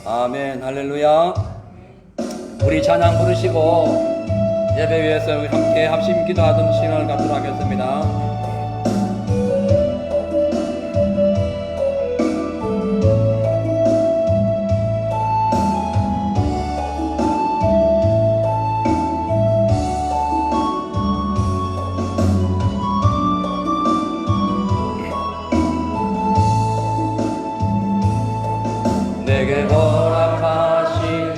아멘. 할렐루야. 우리 찬양 부르시고 예배 위에서 함께 합심 기도하던 시간을 갖도록 하겠습니다. 내게 허락하신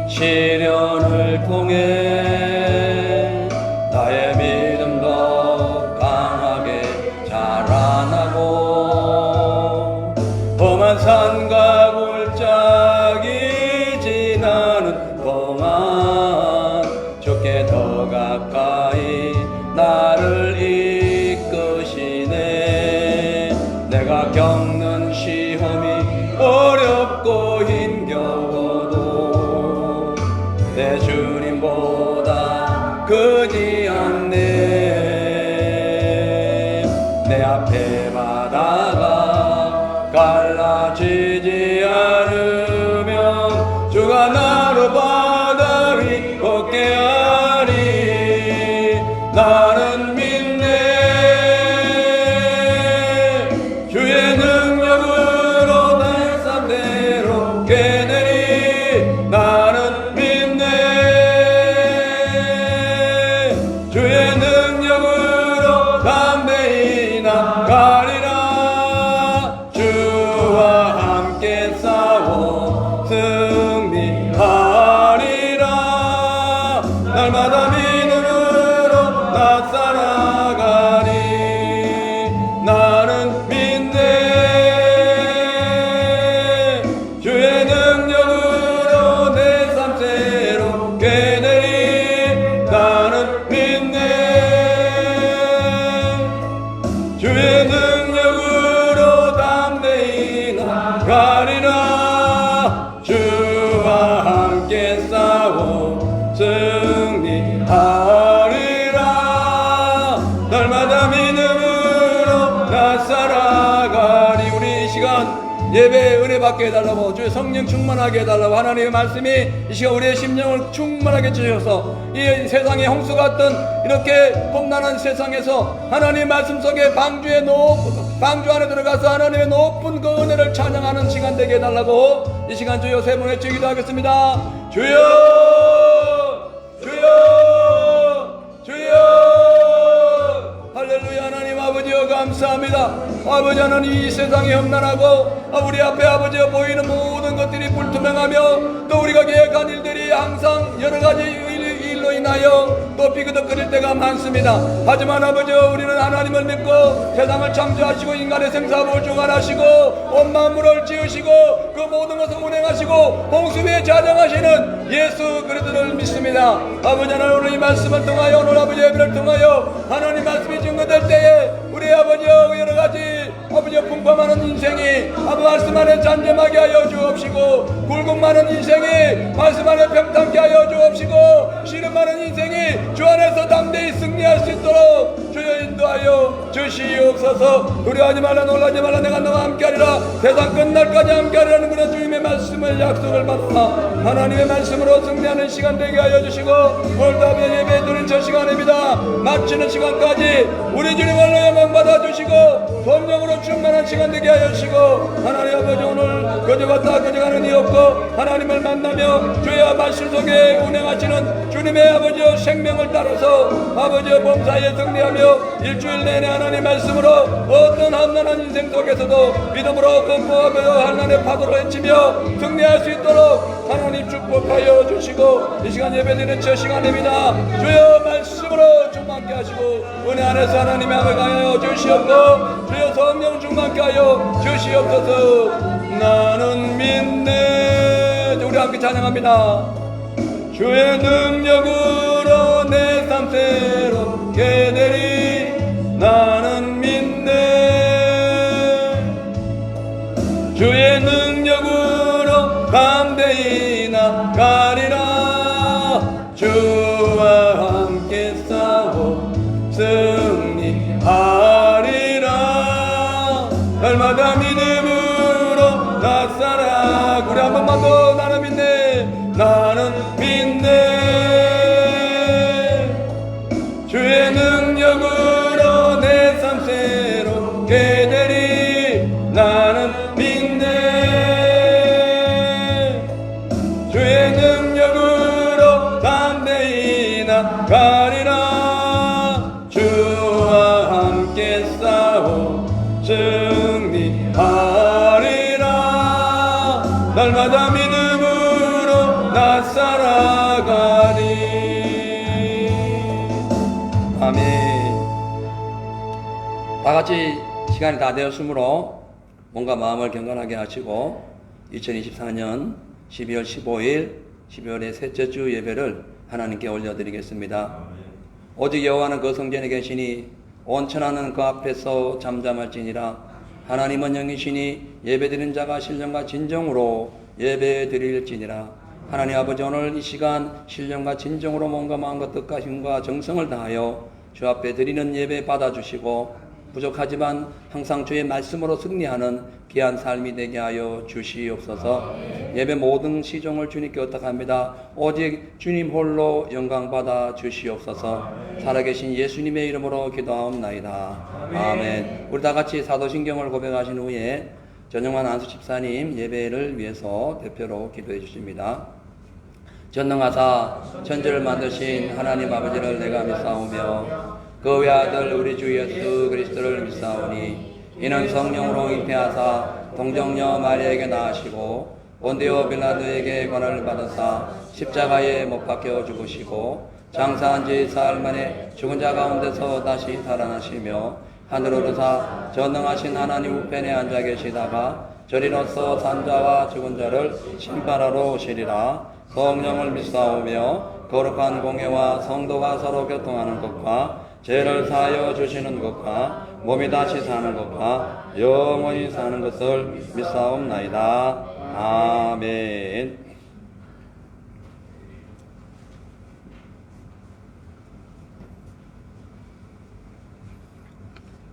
시련을 통해 나의 믿음도 강하게 자라나고 험한 산과 골짜기 지나는 동안 주께 더 가까이 나를 이끄시네. 내가 겪는 시험이 어렵고 힘겨워도 내 주님보다 크지 않네. 내 앞에 바다가 갈라지지 않으면 주가 나로 바다 위 걷게 하리. 나는 믿네. 주의 능력으로 날 삶대로 깨내리. 나는 믿네. 주의 능력으로 담대히 나가리라. 주와 함께 싸워 승리하리라. 날마다 믿음으로 나 살아가리. 나는 믿네. 주의 능력으로 내 삶 새롭게 내리. 나는 믿네. 주의 능력으로 담대히 나가리라. 주와 함께 싸워 승리하리라. 날마다 믿음으로 나 살아가리. 우리 이 시간 예배 은혜 받게 해달라고, 주의 성령 충만하게 해달라고, 하나님의 말씀이 이 시간 우리의 심령을 충만하게 주셔서 이 세상의 홍수 같은 이렇게 험난한 세상에서 하나님의 말씀 속에 방주 안에 들어가서 하나님의 높은 그 은혜를 찬양하는 시간 되게 해달라고 이 시간 주여 세 번 외쳐 기도하겠습니다. 주여, 주여, 주여. 할렐루야. 하나님 아버지여 감사합니다. 아버지 하나님, 이 세상이 험난하고 우리 앞에 아버지여 보이는 모든 것들이 불투명하며 또 우리가 계획한 일들이 항상 여러 가지 일로 인하여 또 비그덕거릴 때가 많습니다. 하지만 아버지여, 우리는 하나님을 믿고 세상을 창조하시고 인간의 생사를 주관하시고 온 만물을 지으시고 그 모든 것을 운행하시고 홍수 위에 자정하시는 예수 그리스도를 믿습니다. 아버지 하나님, 오늘 이 말씀을 통하여 오늘 아버지 예배를 통하여 하나님 말씀이 증거될 때에 우리 아버지여 여러 가지 아버지여 풍파많은 인생이 아버지 말씀 안에 잠잠하게 하여 주옵시고, 굴곡 많은 인생이 말씀 안에 평탄케 하여 주옵시고, 시름 많은 인생이 주 안에서 담대히 승리할 수 있도록 주여 인도하여 주시옵소서. 두려워하지 말라, 놀라지 말라, 내가 너와 함께하리라. 세상 끝날까지 함께하리라는 그런 주님의 말씀을 약속을 받아 하나님의 말씀으로 승리하는 시간 되게 하여 주시고, 오늘도 아버지 예배 드리는 저 시간입니다. 마치는 시간까지 우리 주님을 영광 받아 주시고 성령으로 충만한 시간 되게 하여 주시고, 하나님 아버지 오늘 거저갔다 거저가는 이 없고 하나님을 만나며 주의 말씀 속에 운행하시는 주님의 아버지의 생명을 따라서 아버지의 범사에 승리하며 일주일 내내 하나님 말씀으로 어떤 험난한 인생 속에서도 믿음으로 극복하며 한란의 파도로 헤치며 승리할 수 있도록 하나님 축복하여 주시고, 이 시간 예배드리는 저 시간입니다. 주여 말씀으로 충만케 하시고 은혜 안에서 하나님의 함을 가하여 주시옵고, 주여 성령 충만케 하여 주시옵소서. 나는 믿네. 우리 함께 찬양합니다. 주의 능력으로 내 삶 새롭게 되리. 나는 믿네. 주의 능력으로 담대히 나가리라. 주와 함께 싸워 승리하리라. 날마다 날마다 믿음으로 나 살아. 우리 한 번만 더. 나는 믿네. 나는 믿네. 주의 능력으로 내 삶 새롭게 되리. 나는 믿네. 주의 능력으로 담대히 나가리라. 주와 함께 싸워 승리하리라. 날마다 믿음으로 나 살아가리. 아멘. 다같이 시간이 다 되었으므로 몸과 마음을 경건하게 하시고 2024년 12월 15일 12월의 셋째 주 예배를 하나님께 올려드리겠습니다. 오직 여호와는 그 성전에 계시니 온 천하는 그 앞에서 잠잠할지니라. 하나님은 영이시니 예배드리는 자가 신령과 진정으로 예배드릴지니라. 하나님 아버지, 오늘 이 시간 신령과 진정으로 몸과 마음과 뜻과 힘과 정성을 다하여 주 앞에 드리는 예배 받아주시고 부족하지만 항상 주의 말씀으로 승리하는 귀한 삶이 되게 하여 주시옵소서. 예배 모든 시종을 주님께 의탁합니다. 오직 주님 홀로 영광 받아 주시옵소서. 살아계신 예수님의 이름으로 기도하옵나이다. 아멘. 우리 다 같이 사도신경을 고백하신 후에 전영만 안수 집사님 예배를 위해서 대표로 기도해 주십니다. 전능하사 천지를 만드신 하나님 아버지를 내가 믿사오며 그 외아들 우리 주 예수 그리스도를 믿사오니 이는 성령으로 잉태하사 동정녀 마리아에게 낳으시고 본디오 빌라도에게 권한을 받으사 십자가에 못 박혀 죽으시고 장사한 지 사흘 만에 죽은 자 가운데서 다시 살아나시며 하늘로 오르사 전능하신 하나님 우편에 앉아 계시다가 저리로서 산자와 죽은 자를 심판하러 오시리라. 성령을 믿사오며 거룩한 공예와 성도가 서로 교통하는 것과 죄를 사하여 주시는 것과 몸이 다시 사는 것과 영원히 사는 것을 믿사옵나이다. 아멘.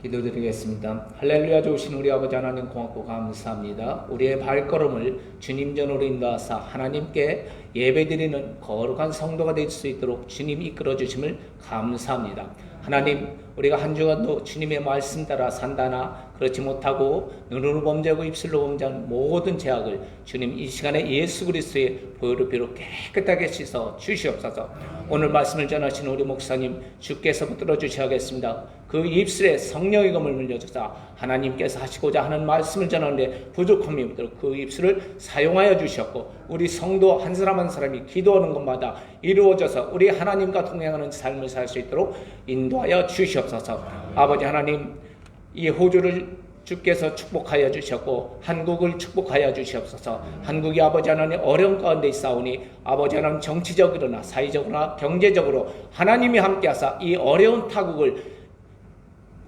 기도드리겠습니다. 할렐루야. 좋으신 우리 아버지 하나님 고맙고 감사합니다. 우리의 발걸음을 주님 전으로 인도하사 하나님께 예배드리는 거룩한 성도가 될 수 있도록 주님 이끌어 주심을 감사합니다. 하나님, 우리가 한 주간도 주님의 말씀 따라 산다나 그렇지 못하고 눈으로 범죄하고 입술로 범죄한 모든 죄악을 주님 이 시간에 예수 그리스도의 보혈로 비로 깨끗하게 씻어 주시옵소서. 오늘 말씀을 전하신 우리 목사님 주께서 붙들어 주셔야겠습니다. 그 입술에 성령의 검을 물려주사 하나님께서 하시고자 하는 말씀을 전하는데 부족함이 없도록 그 입술을 사용하여 주셨고 우리 성도 한 사람 한 사람이 기도하는 것마다 이루어져서 우리 하나님과 동행하는 삶을 살 수 있도록 인도하여 주시옵소서. 아버지 하나님, 이 호주를 주께서 축복하여 주셨고 한국을 축복하여 주시옵소서. 한국이 아버지 하나님 어려운 가운데 있사오니 아버지 하나님 정치적으로나 사회적으로나 경제적으로 하나님이 함께하사 이 어려운 타국을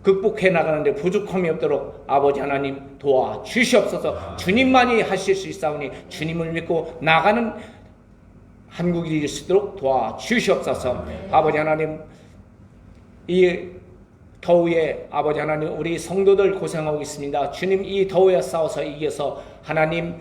극복해 나가는데 부족함이 없도록 아버지 하나님 도와주시옵소서. 주님만이 하실 수 있사오니 주님을 믿고 나가는 한국이 될 수 있도록 도와주시옵소서. 아버지 하나님, 이 더위에 아버지 하나님 우리 성도들 고생하고 있습니다. 주님, 이 더위에 싸워서 이겨서 하나님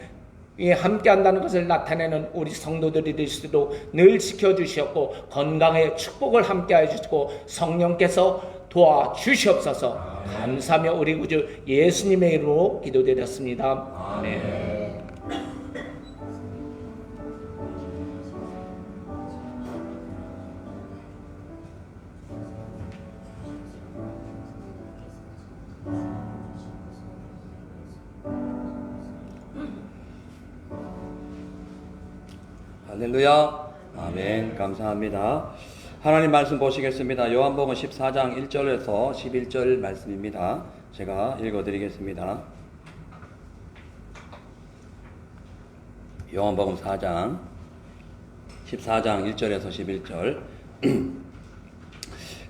함께 한다는 것을 나타내는 우리 성도들이 될 수 있도록 늘 지켜주시었고 건강의 축복을 함께 해주시고 성령께서 도와주시옵소서. 감사하며 우리 구주 예수님의 이름으로 기도드렸습니다. 아멘. 할렐루야. 아멘. 감사합니다. 하나님 말씀 보시겠습니다. 요한복음 14장 1절에서 11절 말씀입니다. 제가 읽어드리겠습니다. 요한복음 14장 1절에서 11절.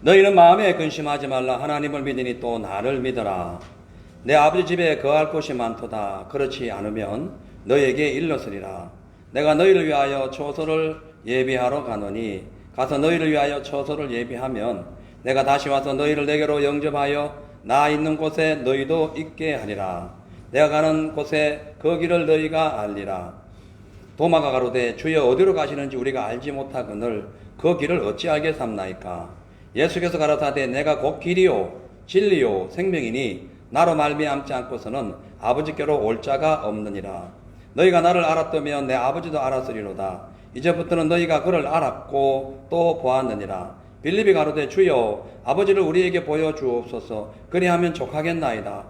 너희는 마음에 근심하지 말라. 하나님을 믿으니 또 나를 믿어라. 내 아버지 집에 거할 곳이 많도다. 그렇지 않으면 너희에게 일렀으리라. 내가 너희를 위하여 처소를 예비하러 가노니 가서 너희를 위하여 처소를 예비하면 내가 다시 와서 너희를 내게로 영접하여 나 있는 곳에 너희도 있게 하리라. 내가 가는 곳에 그 길을 너희가 알리라. 도마가 가로되 주여 어디로 가시는지 우리가 알지 못하거늘 그 길을 어찌 알게 삼나이까. 예수께서 가라사대 내가 곧 길이요 진리요 생명이니 나로 말미암지 않고서는 아버지께로 올 자가 없느니라. 너희가 나를 알았다면 내 아버지도 알았으리로다. 이제부터는 너희가 그를 알았고 또 보았느니라. 빌립이 가로되 주여 아버지를 우리에게 보여주옵소서. 그리하면 족하겠나이다.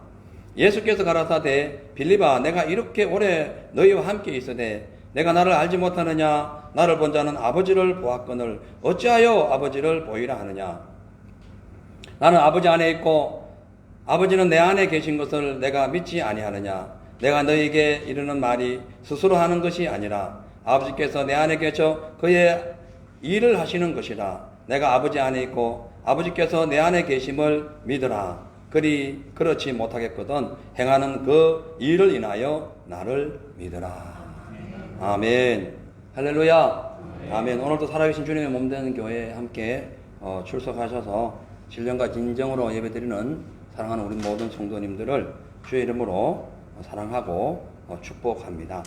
예수께서 가라사대 빌립아 내가 이렇게 오래 너희와 함께 있으되 내가 나를 알지 못하느냐. 나를 본 자는 아버지를 보았거늘 어찌하여 아버지를 보이라 하느냐. 나는 아버지 안에 있고 아버지는 내 안에 계신 것을 내가 믿지 아니하느냐. 내가 너희에게 이르는 말이 스스로 하는 것이 아니라 아버지께서 내 안에 계셔 그의 일을 하시는 것이라. 내가 아버지 안에 있고 아버지께서 내 안에 계심을 믿으라. 그렇지 못하겠거든 행하는 그 일을 인하여 나를 믿으라. 아멘. 할렐루야. 아멘. 오늘도 살아계신 주님의 몸되는 교회에 함께 출석하셔서 신령과 진정으로 예배드리는 사랑하는 우리 모든 성도님들을 주의 이름으로 사랑하고 축복합니다.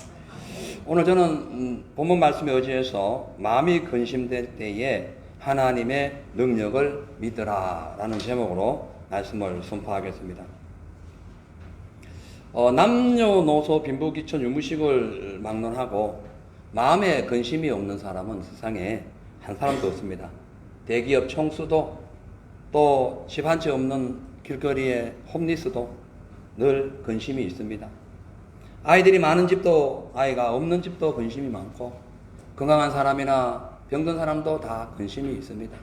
오늘 저는 본문 말씀에 의지해서 마음이 근심될 때에 하나님의 능력을 믿으라 라는 제목으로 말씀을 선포하겠습니다. 남녀노소 빈부귀천 유무식을 막론하고 마음에 근심이 없는 사람은 세상에 한 사람도 없습니다. 대기업 총수도 또 집 한 채 없는 길거리의 홈리스도 늘 근심이 있습니다. 아이들이 많은 집도 아이가 없는 집도 근심이 많고 건강한 사람이나 병든 사람도 다 근심이 있습니다.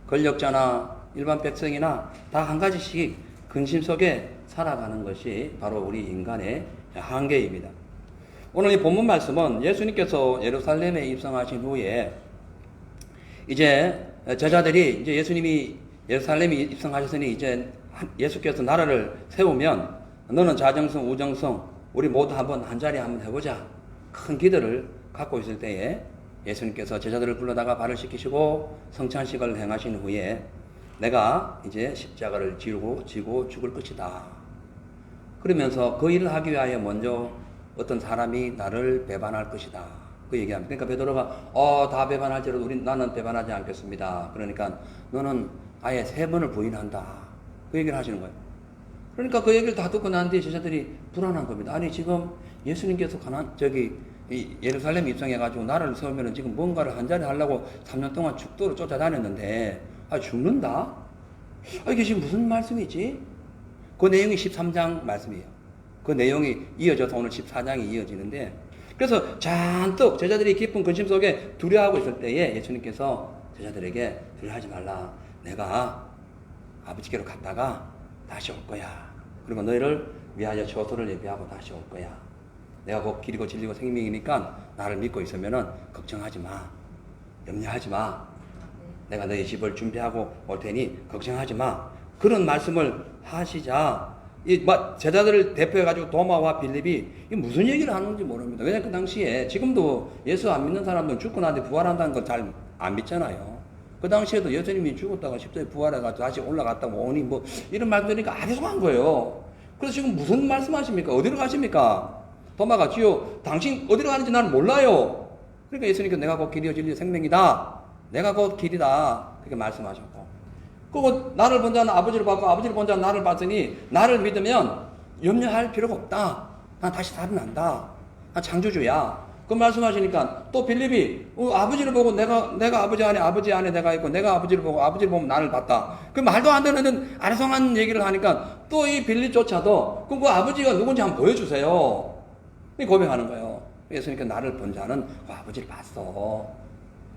권력자나 일반 백성이나 다 한 가지씩 근심 속에 살아가는 것이 바로 우리 인간의 한계입니다. 오늘 이 본문 말씀은 예수님께서 예루살렘에 입성하신 후에 이제 제자들이 이제 예수님이 예루살렘에 입성하셨으니 이제 예수께서 나라를 세우면 너는 자정성 우정성 우리 모두 한 자리 한번 해보자. 큰 기대를 갖고 있을 때에 예수님께서 제자들을 불러다가 발을 씻기시고 성찬식을 행하신 후에 내가 이제 십자가를 지고 죽을 것이다. 그러면서 그 일을 하기 위하여 먼저 어떤 사람이 나를 배반할 것이다. 그 얘기합니다. 그러니까 베드로가 다 배반할지라도 나는 배반하지 않겠습니다. 그러니까 너는 아예 3번을 부인한다. 그 얘기를 하시는 거예요. 그러니까 그 얘기를 다 듣고 난 뒤에 제자들이 불안한 겁니다. 아니 지금 예수님께서 예루살렘 입성해가지고 나라를 세우면 지금 뭔가를 한 자리 하려고 3년 동안 죽도록 쫓아다녔는데 죽는다? 이게 지금 무슨 말씀이지? 그 내용이 13장 말씀이에요. 그 내용이 이어져서 오늘 14장이 이어지는데 그래서 잔뜩 제자들이 깊은 근심 속에 두려워하고 있을 때에 예수님께서 제자들에게 두려워하지 말라. 내가 아버지께로 갔다가 다시 올 거야. 그리고 너희를 위하여 처소를 예비하고 다시 올 거야. 내가 곧 길이고 진리고 생명이니까 나를 믿고 있으면은 걱정하지 마. 염려하지 마. 내가 너희 집을 준비하고 올 테니 걱정하지 마. 그런 말씀을 하시자 제자들을 대표해가지고 도마와 빌립이 무슨 얘기를 하는지 모릅니다. 왜냐하면 그 당시에 지금도 예수 안 믿는 사람들은 죽고 나한테 부활한다는 걸 잘 안 믿잖아요. 그 당시에도 예수님이 죽었다가 십자가에 부활해가지고 다시 올라갔다고 오니 이런 말 들으니까 안 해석한 거예요. 그래서 지금 무슨 말씀하십니까? 어디로 가십니까? 도마가 주여 당신 어디로 가는지 나는 몰라요. 그러니까 예수님께서 내가 곧 길이요 진리요 생명이다. 내가 곧 길이다. 그렇게 말씀하셨고 그리고 나를 본 자는 아버지를 봤고 아버지를 본 자는 나를 봤으니 나를 믿으면 염려할 필요가 없다. 난 다시 살아난다. 난 창조주야. 그 말씀하시니까 또 빌립이 아버지를 보고 내가 아버지 안에 내가 있고 내가 아버지를 보면 나를 봤다. 그 말도 안 되는 아리송한 얘기를 하니까 또 이 빌립조차도 그럼 그 아버지가 누군지 한번 보여주세요. 고백하는 거예요. 예수님께서 나를 본 자는 그 아버지를 봤어.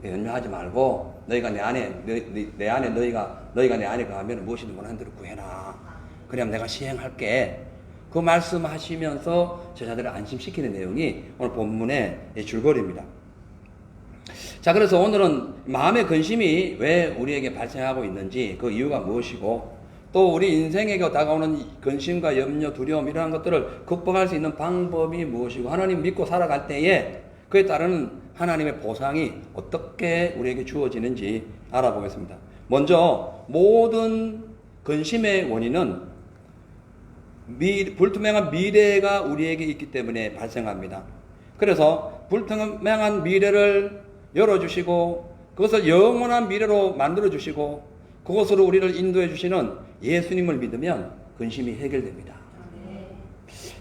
염려하지 말고 너희가 내 안에 너희가 내 안에 가면 무엇이든 원하는 대로 구해라. 그러면 내가 시행할게. 그 말씀하시면서 제자들을 안심시키는 내용이 오늘 본문의 줄거리입니다. 자, 그래서 오늘은 마음의 근심이 왜 우리에게 발생하고 있는지 그 이유가 무엇이고 또 우리 인생에게 다가오는 근심과 염려, 두려움 이러한 것들을 극복할 수 있는 방법이 무엇이고 하나님 믿고 살아갈 때에 그에 따르는 하나님의 보상이 어떻게 우리에게 주어지는지 알아보겠습니다. 먼저 모든 근심의 원인은 불투명한 미래가 우리에게 있기 때문에 발생합니다. 그래서 불투명한 미래를 열어주시고 그것을 영원한 미래로 만들어주시고 그것으로 우리를 인도해 주시는 예수님을 믿으면 근심이 해결됩니다.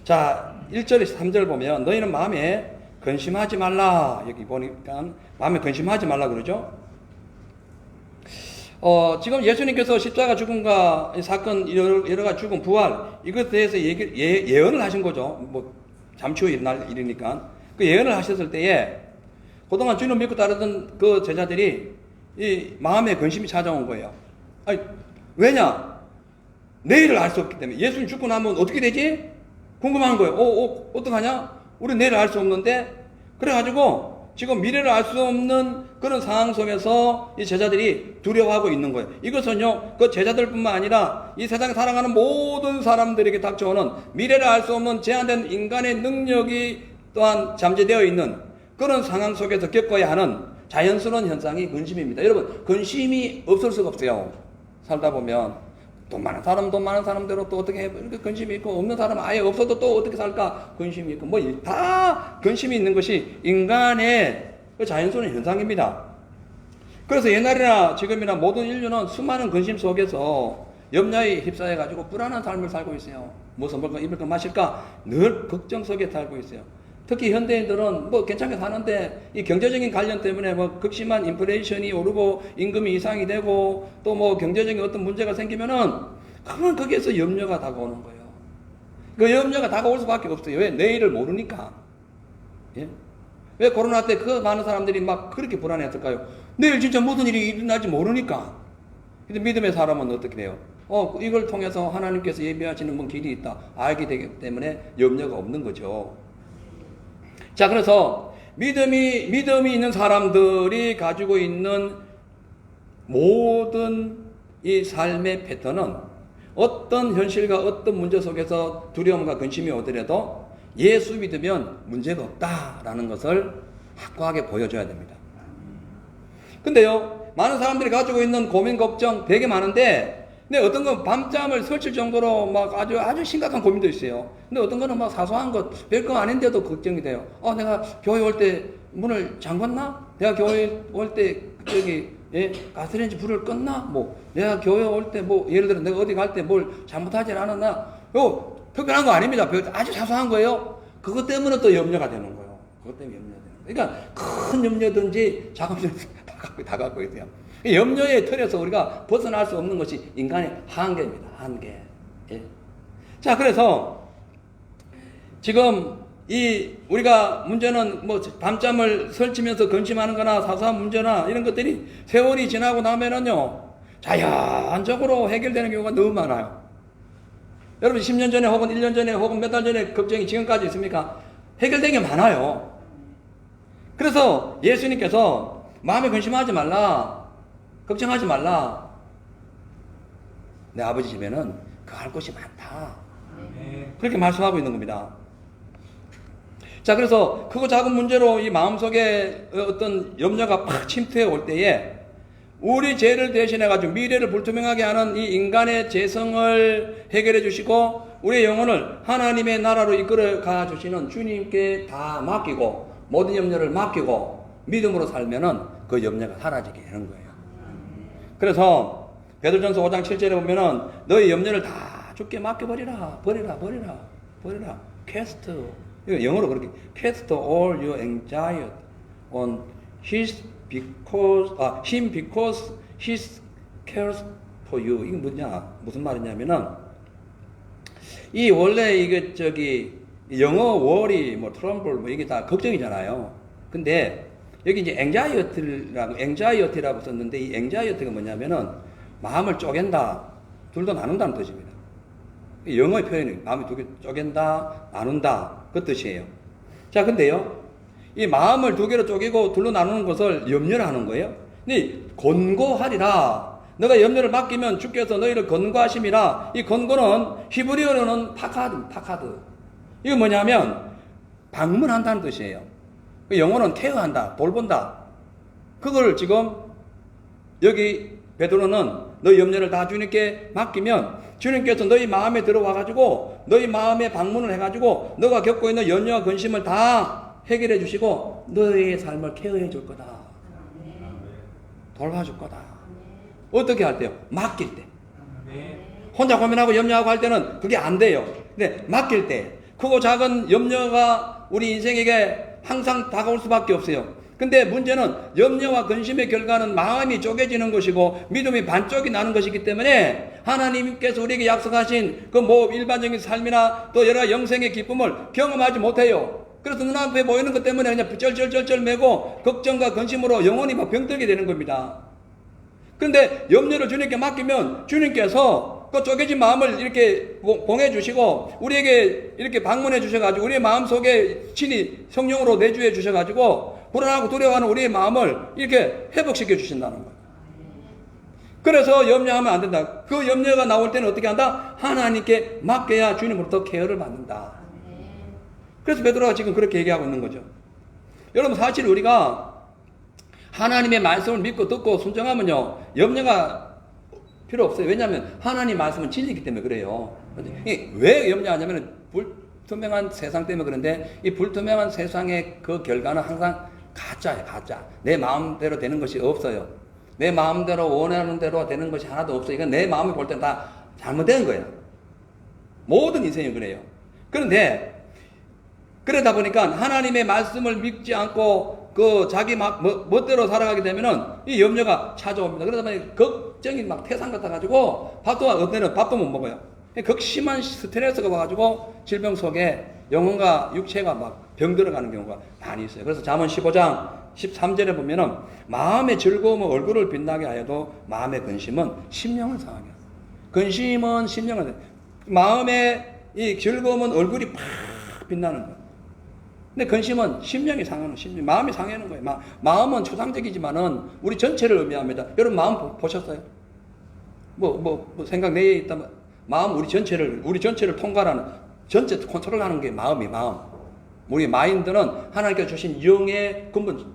자, 1절에서 3절 보면 너희는 마음에 근심하지 말라. 여기 보니까 마음에 근심하지 말라 그러죠. 지금 예수님께서 십자가 죽음과 사건 여러 가지 죽음 부활 이것에 대해서 예언을 하신 거죠. 뭐 잠시 후에 일어날 일이니까 그 예언을 하셨을 때에 그동안 주님을 믿고 따르던 그 제자들이 이 마음에 근심이 찾아온 거예요. 아니, 왜냐? 내일을 알 수 없기 때문에. 예수님 죽고 나면 어떻게 되지? 궁금한 거예요. 어떡하냐? 우리 내일을 알 수 없는데. 그래가지고 지금 미래를 알 수 없는 그런 상황 속에서 이 제자들이 두려워하고 있는 거예요. 이것은요, 그 제자들뿐만 아니라 이 세상에 살아가는 모든 사람들에게 닥쳐오는 미래를 알 수 없는 제한된 인간의 능력이 또한 잠재되어 있는 그런 상황 속에서 겪어야 하는 자연스러운 현상이 근심입니다. 여러분, 근심이 없을 수가 없어요. 살다 보면 돈 많은 사람대로 또 어떻게 이렇게 근심이 있고 없는 사람은 아예 없어도 또 어떻게 살까 근심이 있고 뭐 다 근심이 있는 것이 인간의 자연스러운 현상입니다. 그래서 옛날이나 지금이나 모든 인류는 수많은 근심 속에서 염려에 휩싸여 가지고 불안한 삶을 살고 있어요. 무슨 먹을까 입을까 마실까 늘 걱정 속에 살고 있어요. 특히 현대인들은 뭐 괜찮게 사는데 이 경제적인 관련 때문에 뭐 극심한 인플레이션이 오르고 임금이 이상이 되고 또 뭐 경제적인 어떤 문제가 생기면은 그러면 거기에서 염려가 다가오는 거예요. 그 염려가 다가올 수밖에 없어요. 왜? 내일을 모르니까. 예? 왜 코로나 때 그 많은 사람들이 막 그렇게 불안했을까요? 내일 진짜 무슨 일이 일어날지 모르니까. 근데 믿음의 사람은 어떻게 돼요? 이걸 통해서 하나님께서 예비하시는 뭐 길이 있다. 알게 되기 때문에 염려가 없는 거죠. 자, 그래서 믿음이 있는 사람들이 가지고 있는 모든 이 삶의 패턴은 어떤 현실과 어떤 문제 속에서 두려움과 근심이 오더라도 예수 믿으면 문제가 없다라는 것을 확고하게 보여줘야 됩니다. 근데요, 많은 사람들이 가지고 있는 고민, 걱정 되게 많은데 근데 어떤 건 밤잠을 설칠 정도로 막 아주 심각한 고민도 있어요. 근데 어떤 거는 막 사소한 것, 별거 아닌데도 걱정이 돼요. 내가 교회 올 때 문을 잠궜나? 내가 교회 올 때 가스레인지 불을 껐나? 뭐, 내가 교회 올 때 뭐, 예를 들어 내가 어디 갈 때 뭘 잘못하지 않았나? 특별한 거 아닙니다. 아주 사소한 거예요. 그것 때문에 또 염려가 되는 거예요. 그것 때문에 염려가 되는 거예요. 그러니까 큰 염려든지 작은 염려 다 갖고 있어요. 염려의 틀에서 우리가 벗어날 수 없는 것이 인간의 한계입니다. 한계. 예. 자, 그래서 지금 우리가 문제는 뭐 밤잠을 설치면서 근심하는 거나 사소한 문제나 이런 것들이 세월이 지나고 나면은요, 자연적으로 해결되는 경우가 너무 많아요. 여러분 10년 전에 혹은 1년 전에 혹은 몇 달 전에 걱정이 지금까지 있습니까? 해결된 게 많아요. 그래서 예수님께서 마음에 근심하지 말라. 걱정하지 말라. 내 아버지 집에는 그 할 곳이 많다. 그렇게 말씀하고 있는 겁니다. 자, 그래서 크고 작은 문제로 이 마음속에 어떤 염려가 팍 침투해 올 때에 우리 죄를 대신해 가지고 미래를 불투명하게 하는 이 인간의 죄성을 해결해 주시고 우리의 영혼을 하나님의 나라로 이끌어 가 주시는 주님께 다 맡기고 모든 염려를 맡기고 믿음으로 살면은 그 염려가 사라지게 되는 거예요. 그래서 베드로전서 5장 7절에 보면은 너희 염려를 다 주께 맡겨버리라. 버리라. Cast. 영어로 그렇게 cast all your anxiety on him because he cares for you. 이게 무슨 말이냐면은 이 원래 영어 worry trouble 이게 다 걱정이잖아요. 근데 여기 이제 anxiety라고 썼는데 이 anxiety가 뭐냐면은 마음을 쪼갠다, 둘도 나눈다는 뜻입니다. 영어의 표현이 마음이 두 개 쪼갠다, 나눈다 그 뜻이에요. 자, 근데요, 이 마음을 두 개로 쪼개고 둘로 나누는 것을 염려를 하는 거예요. 근데 권고하리라. 너가 염려를 맡기면 주께서 너희를 권고하심이라. 이 권고는 히브리어로는 파카드. 이거 뭐냐면 방문한다는 뜻이에요. 영어는 케어한다, 돌본다. 그걸 지금 여기 베드로는 너희 염려를 다 주님께 맡기면 주님께서 너희 마음에 들어와가지고 너희 마음에 방문을 해가지고 너가 겪고 있는 염려와 근심을 다 해결해 주시고 너의 삶을 케어해 줄 거다. 돌봐줄 거다. 어떻게 할 때요? 맡길 때. 혼자 고민하고 염려하고 할 때는 그게 안 돼요. 근데 맡길 때 크고 작은 염려가 우리 인생에게 항상 다가올 수밖에 없어요. 근데 문제는 염려와 근심의 결과는 마음이 쪼개지는 것이고 믿음이 반쪽이 나는 것이기 때문에 하나님께서 우리에게 약속하신 그 뭐 일반적인 삶이나 또 여러 영생의 기쁨을 경험하지 못해요. 그래서 눈앞에 보이는 것 때문에 그냥 쩔쩔쩔쩔 매고 걱정과 근심으로 영혼이 막 병들게 되는 겁니다. 그런데 염려를 주님께 맡기면 주님께서 그 쪼개진 마음을 이렇게 봉해 주시고 우리에게 이렇게 방문해 주셔가지고 우리의 마음속에 친히 성령으로 내주해 주셔가지고 불안하고 두려워하는 우리의 마음을 이렇게 회복시켜 주신다는 거예요. 그래서 염려하면 안 된다. 그 염려가 나올 때는 어떻게 한다? 하나님께 맡겨야 주님으로부터 케어를 받는다. 그래서 베드로가 지금 그렇게 얘기하고 있는 거죠. 여러분 사실 우리가 하나님의 말씀을 믿고 듣고 순종하면요 염려가 필요 없어요. 왜냐하면 하나님 말씀은 진리이기 때문에 그래요. 왜 염려하냐면 불투명한 세상 때문에 그런데 이 불투명한 세상의 그 결과는 항상 가짜예요. 가짜. 내 마음대로 되는 것이 없어요. 내 마음대로 원하는 대로 되는 것이 하나도 없어요. 이건 내 마음이 볼 때는 다 잘못된 거예요. 모든 인생이 그래요. 그런데 그러다 보니까 하나님의 말씀을 믿지 않고 그 자기 멋대로 살아가게 되면은 이 염려가 찾아옵니다. 그러다 보니 걱정이 막 태산 같아가지고 어떤 때는 밥도 못 먹어요. 극심한 스트레스가 와가지고 질병 속에 영혼과 육체가 막 병들어가는 경우가 많이 있어요. 그래서 잠언 15장 13절에 보면은 마음의 즐거움은 얼굴을 빛나게 하여도 마음의 근심은 심령을 상하게 합니다. 근심은 심령을 마음의 이 즐거움은 얼굴이 팍 빛나는 거예요. 근데 근심은 심령이 상하는 심령, 마음이 상하는 거예요. 마음은 초상적이지만은 우리 전체를 의미합니다. 여러분 마음 보셨어요? 뭐 생각 내에 있다면 마음 우리 전체를 통과하는 전체 컨트롤하는 게 마음이 마음. 우리 마인드는 하나님께서 주신 영의 근본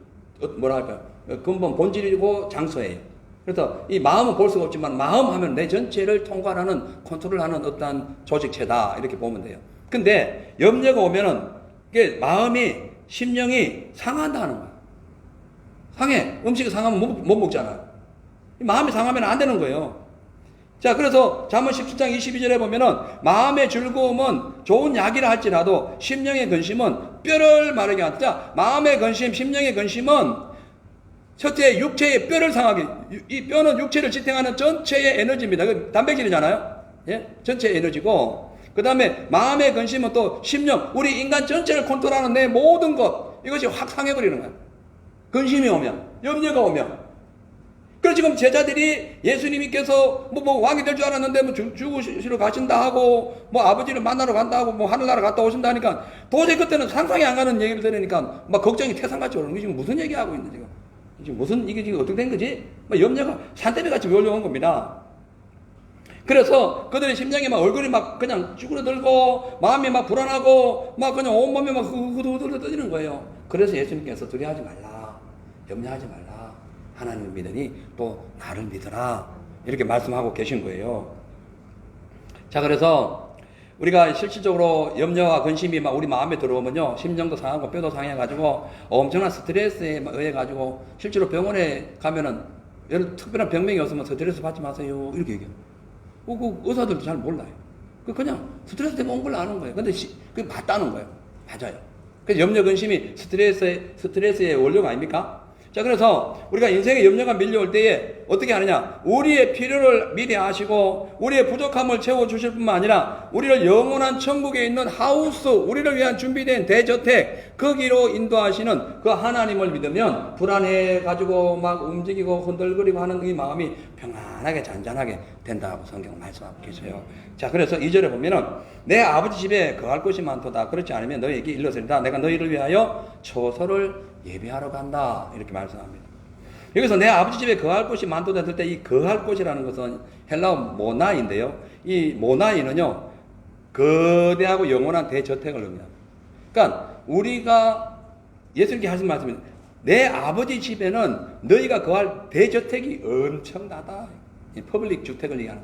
근본 본질이고 장소예요. 그래서 이 마음은 볼 수가 없지만 마음 하면 내 전체를 통과하는 컨트롤하는 어떤 조직체다 이렇게 보면 돼요. 근데 염려가 오면은 이게 마음이 심령이 상한다는 거예요. 상해. 음식이 상하면 못 먹잖아요. 마음이 상하면 안 되는 거예요. 자, 그래서 잠언 17장 22절에 보면은 마음의 즐거움은 좋은 약이라 할지라도 심령의 근심은 뼈를 마르게 한다. 마음의 근심, 심령의 근심은 첫째 육체의 뼈를 상하게, 이 뼈는 육체를 지탱하는 전체의 에너지입니다. 그 단백질이잖아요. 예? 전체의 에너지고 그 다음에 마음의 근심은 또 심령, 우리 인간 전체를 컨트롤하는 내 모든 것, 이것이 확 상해버리는 거예요. 근심이 오면, 염려가 오면. 그래서 지금 제자들이 예수님께서 뭐 왕이 될 줄 알았는데 뭐 죽으시러 가신다 하고 뭐 아버지를 만나러 간다 하고 뭐 하늘나라 갔다 오신다 하니까 도저히 그때는 상상이 안 가는 얘기를 들으니까 막 걱정이 태산같이 오는 게 지금 무슨 얘기하고 있는 지금 무슨 이게 지금 어떻게 된 거지? 막 염려가 산더미같이 몰려온 겁니다. 그래서 그들의 심장이 막 얼굴이 막 그냥 쭈그러들고 마음이 막 불안하고 막 그냥 온몸이 막 후들후들 떠지는 거예요. 그래서 예수님께서 두려워하지 말라, 염려하지 말라, 하나님을 믿으니 또 나를 믿어라 이렇게 말씀하고 계신 거예요. 자, 그래서 우리가 실질적으로 염려와 근심이 막 우리 마음에 들어오면요 심정도 상하고 뼈도 상해가지고 엄청난 스트레스에 의해 가지고 실제로 병원에 가면은 특별한 병명이 없으면 스트레스 받지 마세요 이렇게 얘기해요. 그 의사들도 잘 몰라요. 그냥 스트레스 때문에 온 걸 아는 거예요. 근데 그게 맞다는 거예요. 맞아요. 그래서 염려 근심이 스트레스의 원료가 아닙니까? 자, 그래서 우리가 인생의 염려가 밀려올 때에 어떻게 하느냐? 우리의 필요를 미리 아시고 우리의 부족함을 채워주실 뿐만 아니라 우리를 영원한 천국에 있는 하우스, 우리를 위한 준비된 대저택, 거기로 인도하시는 그 하나님을 믿으면 불안해가지고 막 움직이고 흔들거리고 하는 이 마음이 평안하게 잔잔하게 된다고 성경 말씀하고 계세요. 자, 그래서 2절에 보면은 내 아버지 집에 거할 것이 많도다. 그렇지 않으면 너희에게 일러서리다. 내가 너희를 위하여 처소를 예비하러 간다. 이렇게 말씀합니다. 여기서 내 아버지 집에 거할 곳이 많도다 할 때 이 거할 곳이라는 것은 헬라어 모나인데요. 이 모나이는요, 거대하고 영원한 대저택을 의미합니다. 그러니까 우리가 예수님께 하신 말씀이 내 아버지 집에는 너희가 거할 대저택이 엄청나다. 이 퍼블릭 주택을 얘기하는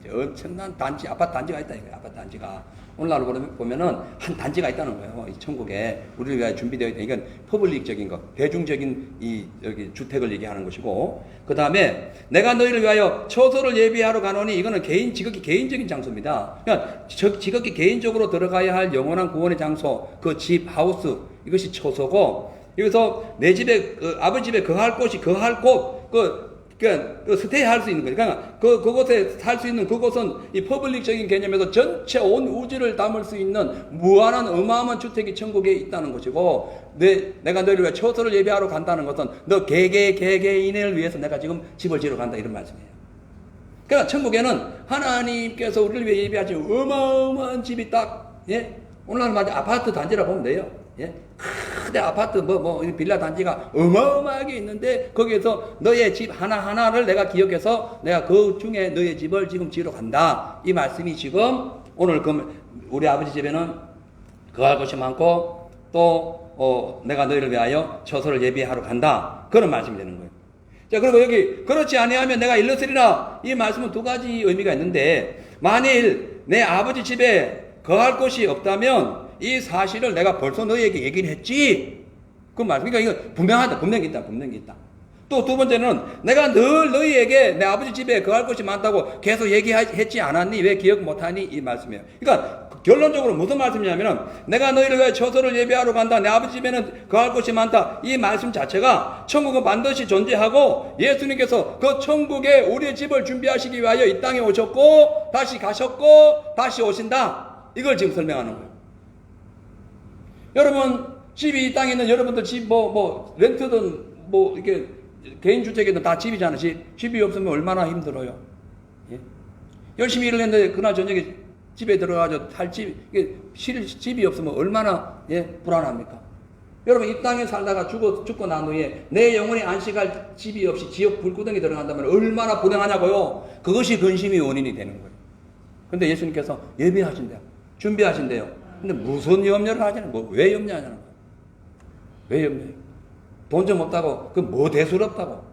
거예요. 엄청난 단지, 아파트 단지가 있다 이거예요. 아파트 단지가. 오늘날 보면은 한 단지가 있다는 거예요. 이 천국에 우리를 위하여 준비되어 있다. 이건 퍼블릭적인 것, 대중적인 이 여기 주택을 얘기하는 것이고, 그 다음에 내가 너희를 위하여 처소를 예비하러 가노니 이거는 지극히 개인적인 장소입니다. 그러니까 지극히 개인적으로 들어가야 할 영원한 구원의 장소, 그 집, 하우스, 이것이 처소고, 여기서 내 집에 아버지 집에 거할 곳, 그 스테이 할 수 있는 거예요. 그러니까 그곳에 살 수 있는 그곳은 이 퍼블릭적인 개념에서 전체 온 우주를 담을 수 있는 무한한 어마어마한 주택이 천국에 있다는 것이고, 내가 너희를 위해 처소를 예비하러 간다는 것은 너 개개인을 위해서 내가 지금 집을 지으러 간다 이런 말씀이에요. 그러니까 천국에는 하나님께서 우리를 위해 예비하신 어마어마한 집이 딱, 예? 오늘날 맞아 아파트 단지라 보면 돼요. 예? 크대 아파트 빌라 단지가 어마어마하게 있는데 거기에서 너의 집 하나하나를 내가 기억해서 내가 그 중에 너의 집을 지금 지으러 간다. 이 말씀이 지금 오늘 우리 아버지 집에는 거할 것이 많고 또 내가 너희를 위하여 처소를 예비하러 간다. 그런 말씀이 되는 거예요. 자, 그리고 여기 그렇지 아니하면 내가 일러쓰리라. 이 말씀은 두 가지 의미가 있는데, 만일 내 아버지 집에 거할 곳이 없다면 이 사실을 내가 벌써 너희에게 얘기를 했지. 그 말씀. 그러니까 이거 분명히 있다. 또 두 번째는 내가 늘 너희에게 내 아버지 집에 거할 곳이 많다고 계속 얘기했지 않았니? 왜 기억 못하니? 이 말씀이에요. 그러니까 결론적으로 무슨 말씀이냐면은 내가 너희를 위해 처소를 예비하러 간다. 내 아버지 집에는 거할 곳이 많다. 이 말씀 자체가 천국은 반드시 존재하고 예수님께서 그 천국에 우리의 집을 준비하시기 위하여 이 땅에 오셨고 다시 가셨고 다시 오신다. 이걸 지금 설명하는 거예요. 여러분, 집이 이 땅에 있는 여러분들 집, 렌트든, 이렇게, 개인주택이든 다 집이잖아. 집이 없으면 얼마나 힘들어요. 예? 열심히 일을 했는데, 그날 저녁에 집에 들어가서 집이 없으면 얼마나, 불안합니까? 여러분, 이 땅에 살다가 죽고 난 후에 내 영혼이 안식할 집이 없이 지옥 불구덩이 들어간다면 얼마나 불행하냐고요? 그것이 근심의 원인이 되는 거예요. 근데 예수님께서 예비하신대요. 준비하신대요. 근데 무슨 염려를 하냐는 거예요. 왜 염려하냐는 거예요. 왜 염려해요? 돈 좀 없다고, 대수롭다고.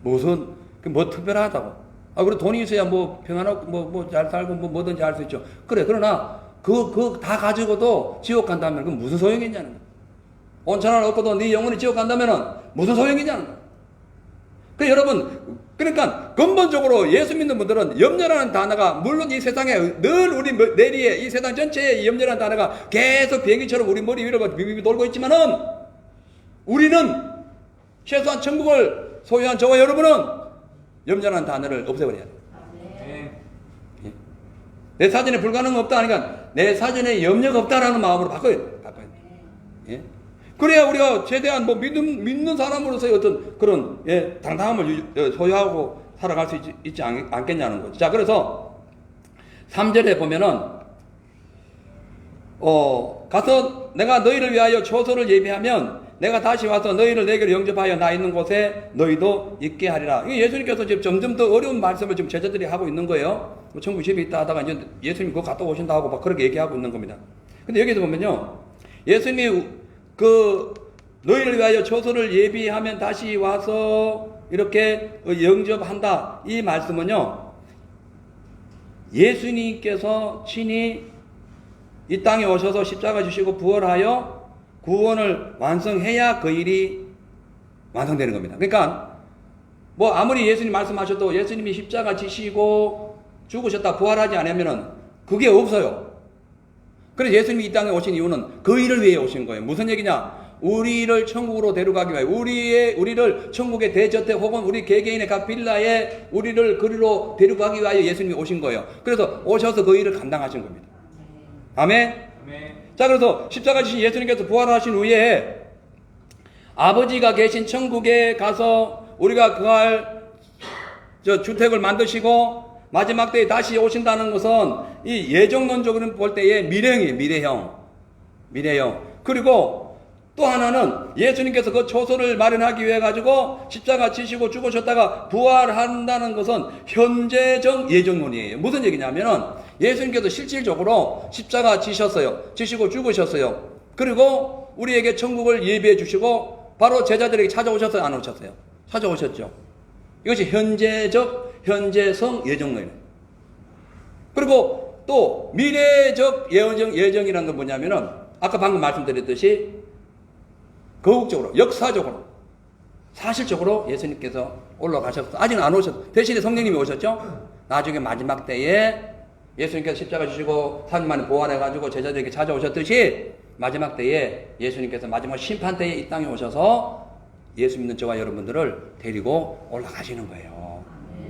뭐 특별하다고. 그리고 돈이 있어야 평안하고, 잘 살고, 뭐든지 할 수 있죠. 그래, 그러나, 다 가지고도 지옥 간다면, 그건 무슨 소용이 있냐는 거예요. 온천을 얻고도 네 영혼이 지옥 간다면, 무슨 소용이 있냐는 거예요. 그러니까 근본적으로 예수 믿는 분들은 염려라는 단어가, 물론 이 세상에 늘 우리 내리에 이 세상 전체에 이 염려라는 단어가 계속 비행기처럼 우리 머리 위로 비비비 돌고 있지만은, 우리는 최소한 천국을 소유한 저와 여러분은 염려라는 단어를 없애버려야 돼요. 예. 내 사전에 불가능 없다 하니까 내 사전에 염려가 없다라는 마음으로 바꿔야 돼요. 예. 그래야 우리가 최대한 믿는 사람으로서의 어떤 그런, 당당함을 소유하고 살아갈 수 있지 않겠냐는 거죠. 자, 그래서 3절에 보면은, 가서 내가 너희를 위하여 처소를 예비하면 내가 다시 와서 너희를 내게로 영접하여 나 있는 곳에 너희도 있게 하리라. 예수님께서 지금 점점 더 어려운 말씀을 지금 제자들이 하고 있는 거예요. 천국 집에 있다 하다가 이제 예수님 그거 갔다 오신다 하고 막 그렇게 얘기하고 있는 겁니다. 근데 여기서 보면요, 예수님이 너희를 위하여 처소를 예비하면 다시 와서 이렇게 영접한다. 이 말씀은요, 예수님께서 친히 이 땅에 오셔서 십자가 지시고 부활하여 구원을 완성해야 그 일이 완성되는 겁니다. 그러니까 아무리 예수님 말씀하셔도 예수님이 십자가 지시고 죽으셨다 부활하지 않으면은 그게 없어요. 그래서 예수님이 이 땅에 오신 이유는 그 일을 위해 오신 거예요. 무슨 얘기냐? 우리를 천국으로 데려가기 위하여, 우리를 천국의 대저택 혹은 우리 개개인의 각 빌라에 우리를 그리로 데려가기 위하여 예수님이 오신 거예요. 그래서 오셔서 그 일을 감당하신 겁니다. 아멘? 자, 그래서 십자가 지신 예수님께서 부활하신 후에 아버지가 계신 천국에 가서 우리가 거할 주택을 만드시고 마지막 때에 다시 오신다는 것은 이 예정론적으로 볼 때의 미래형. 그리고 또 하나는 예수님께서 그 초소를 마련하기 위해 가지고 십자가 지시고 죽으셨다가 부활한다는 것은 현재적 예정론이에요. 무슨 얘기냐면은 예수님께서 실질적으로 십자가 지시고 죽으셨어요. 그리고 우리에게 천국을 예비해 주시고 바로 제자들에게 찾아오셨어요? 안 오셨어요? 찾아오셨죠. 이것이 현재성 예정론이에요. 그리고 또 미래적 예정이라는 건 뭐냐면은 아까 방금 말씀드렸듯이 거국적으로, 역사적으로, 사실적으로 예수님께서 올라가셨어. 아직은 안 오셨어. 대신에 성령님이 오셨죠? 나중에 마지막 때에 예수님께서 십자가 주시고 3일 만에 부활해가지고 제자들에게 찾아오셨듯이 마지막 때에 예수님께서 마지막 심판 때에 이 땅에 오셔서 예수 믿는 저와 여러분들을 데리고 올라가시는 거예요.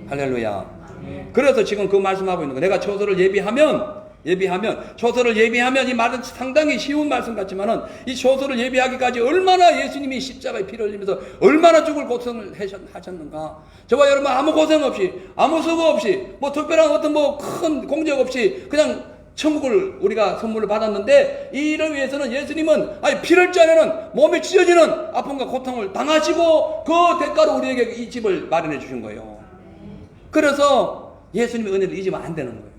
할렐루야. 그래서 지금 그 말씀하고 있는 거. 내가 초서를 예비하면 이 말은 상당히 쉬운 말씀 같지만은 이 초서를 예비하기까지 얼마나 예수님이 십자가에 피를 흘리면서 얼마나 죽을 고생을 하셨는가. 저와 여러분 아무 고생 없이, 아무 수고 없이, 뭐 특별한 어떤 뭐 큰 공적 없이 그냥 천국을 우리가 선물을 받았는데, 이를 위해서는 예수님은 피를 짜내는 몸에 찢어지는 아픔과 고통을 당하시고 그 대가로 우리에게 이 집을 마련해 주신 거예요. 그래서 예수님의 은혜를 잊으면 안 되는 거예요.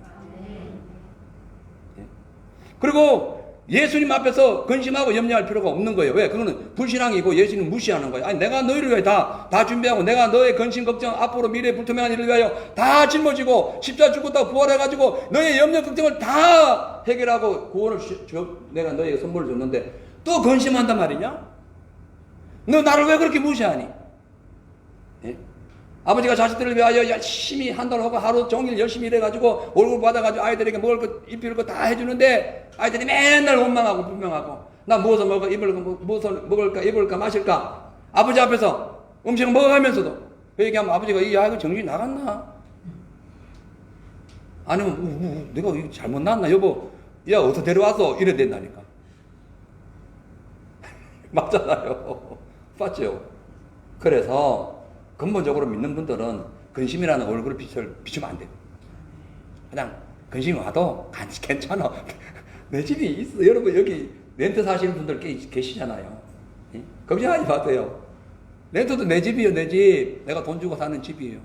그리고 예수님 앞에서 근심하고 염려할 필요가 없는 거예요. 왜? 그거는 불신앙이고 예수님 무시하는 거예요. 아니, 내가 너희를 위해 다 준비하고, 내가 너의 근심, 걱정, 앞으로 미래에 불투명한 일을 위하여 다 짊어지고 십자가 죽고 다 부활해가지고 너의 염려, 걱정을 다 해결하고 구원을 내가 너에게 선물을 줬는데 또 근심한단 말이냐? 너 나를 왜 그렇게 무시하니? 예? 아버지가 자식들을 위하여 열심히 한 달 하고 하루 종일 열심히 일해가지고 월급 받아가지고 아이들에게 먹을 것, 입힐 거 다 해주는데 아이들이 맨날 원망하고 불평하고, 나 무엇을 먹을까, 무엇을 먹을까, 입을까, 마실까. 아버지 앞에서 음식을 먹어가면서도 그 얘기하면 아버지가 이 아이가 정신이 나갔나? 아니면 내가 잘못 낳았나? 여보, 야 어디서 데려왔어? 이래 된다니까. 맞잖아요. 맞죠? 그래서 근본적으로 믿는 분들은 근심이라는 얼굴을 비추면 안 돼요. 그냥 근심이 와도 괜찮아. 내 집이 있어. 여러분 여기 렌트 사시는 분들 계시잖아요. 예? 걱정하지 마세요. 렌트도 내 집이에요. 내 집. 내가 돈 주고 사는 집이에요.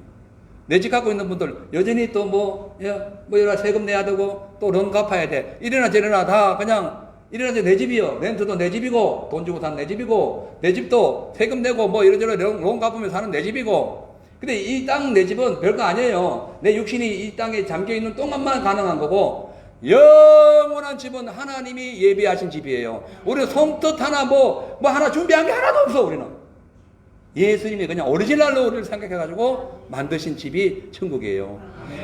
내 집 갖고 있는 분들 여전히 또 여러 세금 내야 되고 또 론 갚아야 돼. 이래나 저래나 다 그냥 이래나 내 집이요. 렌트도 내 집이고 돈 주고 사는 내 집이고 내 집도 세금 내고 뭐 이러저러 론 갚으면 사는 내 집이고. 근데 이 땅 내 집은 별거 아니에요. 내 육신이 이 땅에 잠겨있는 동안만 가능한 거고, 영원한 집은 하나님이 예비하신 집이에요. 우리는 손뜻 하나 뭐 하나 준비한 게 하나도 없어. 우리는 예수님이 그냥 오리지널로 우리를 생각해가지고 만드신 집이 천국이에요.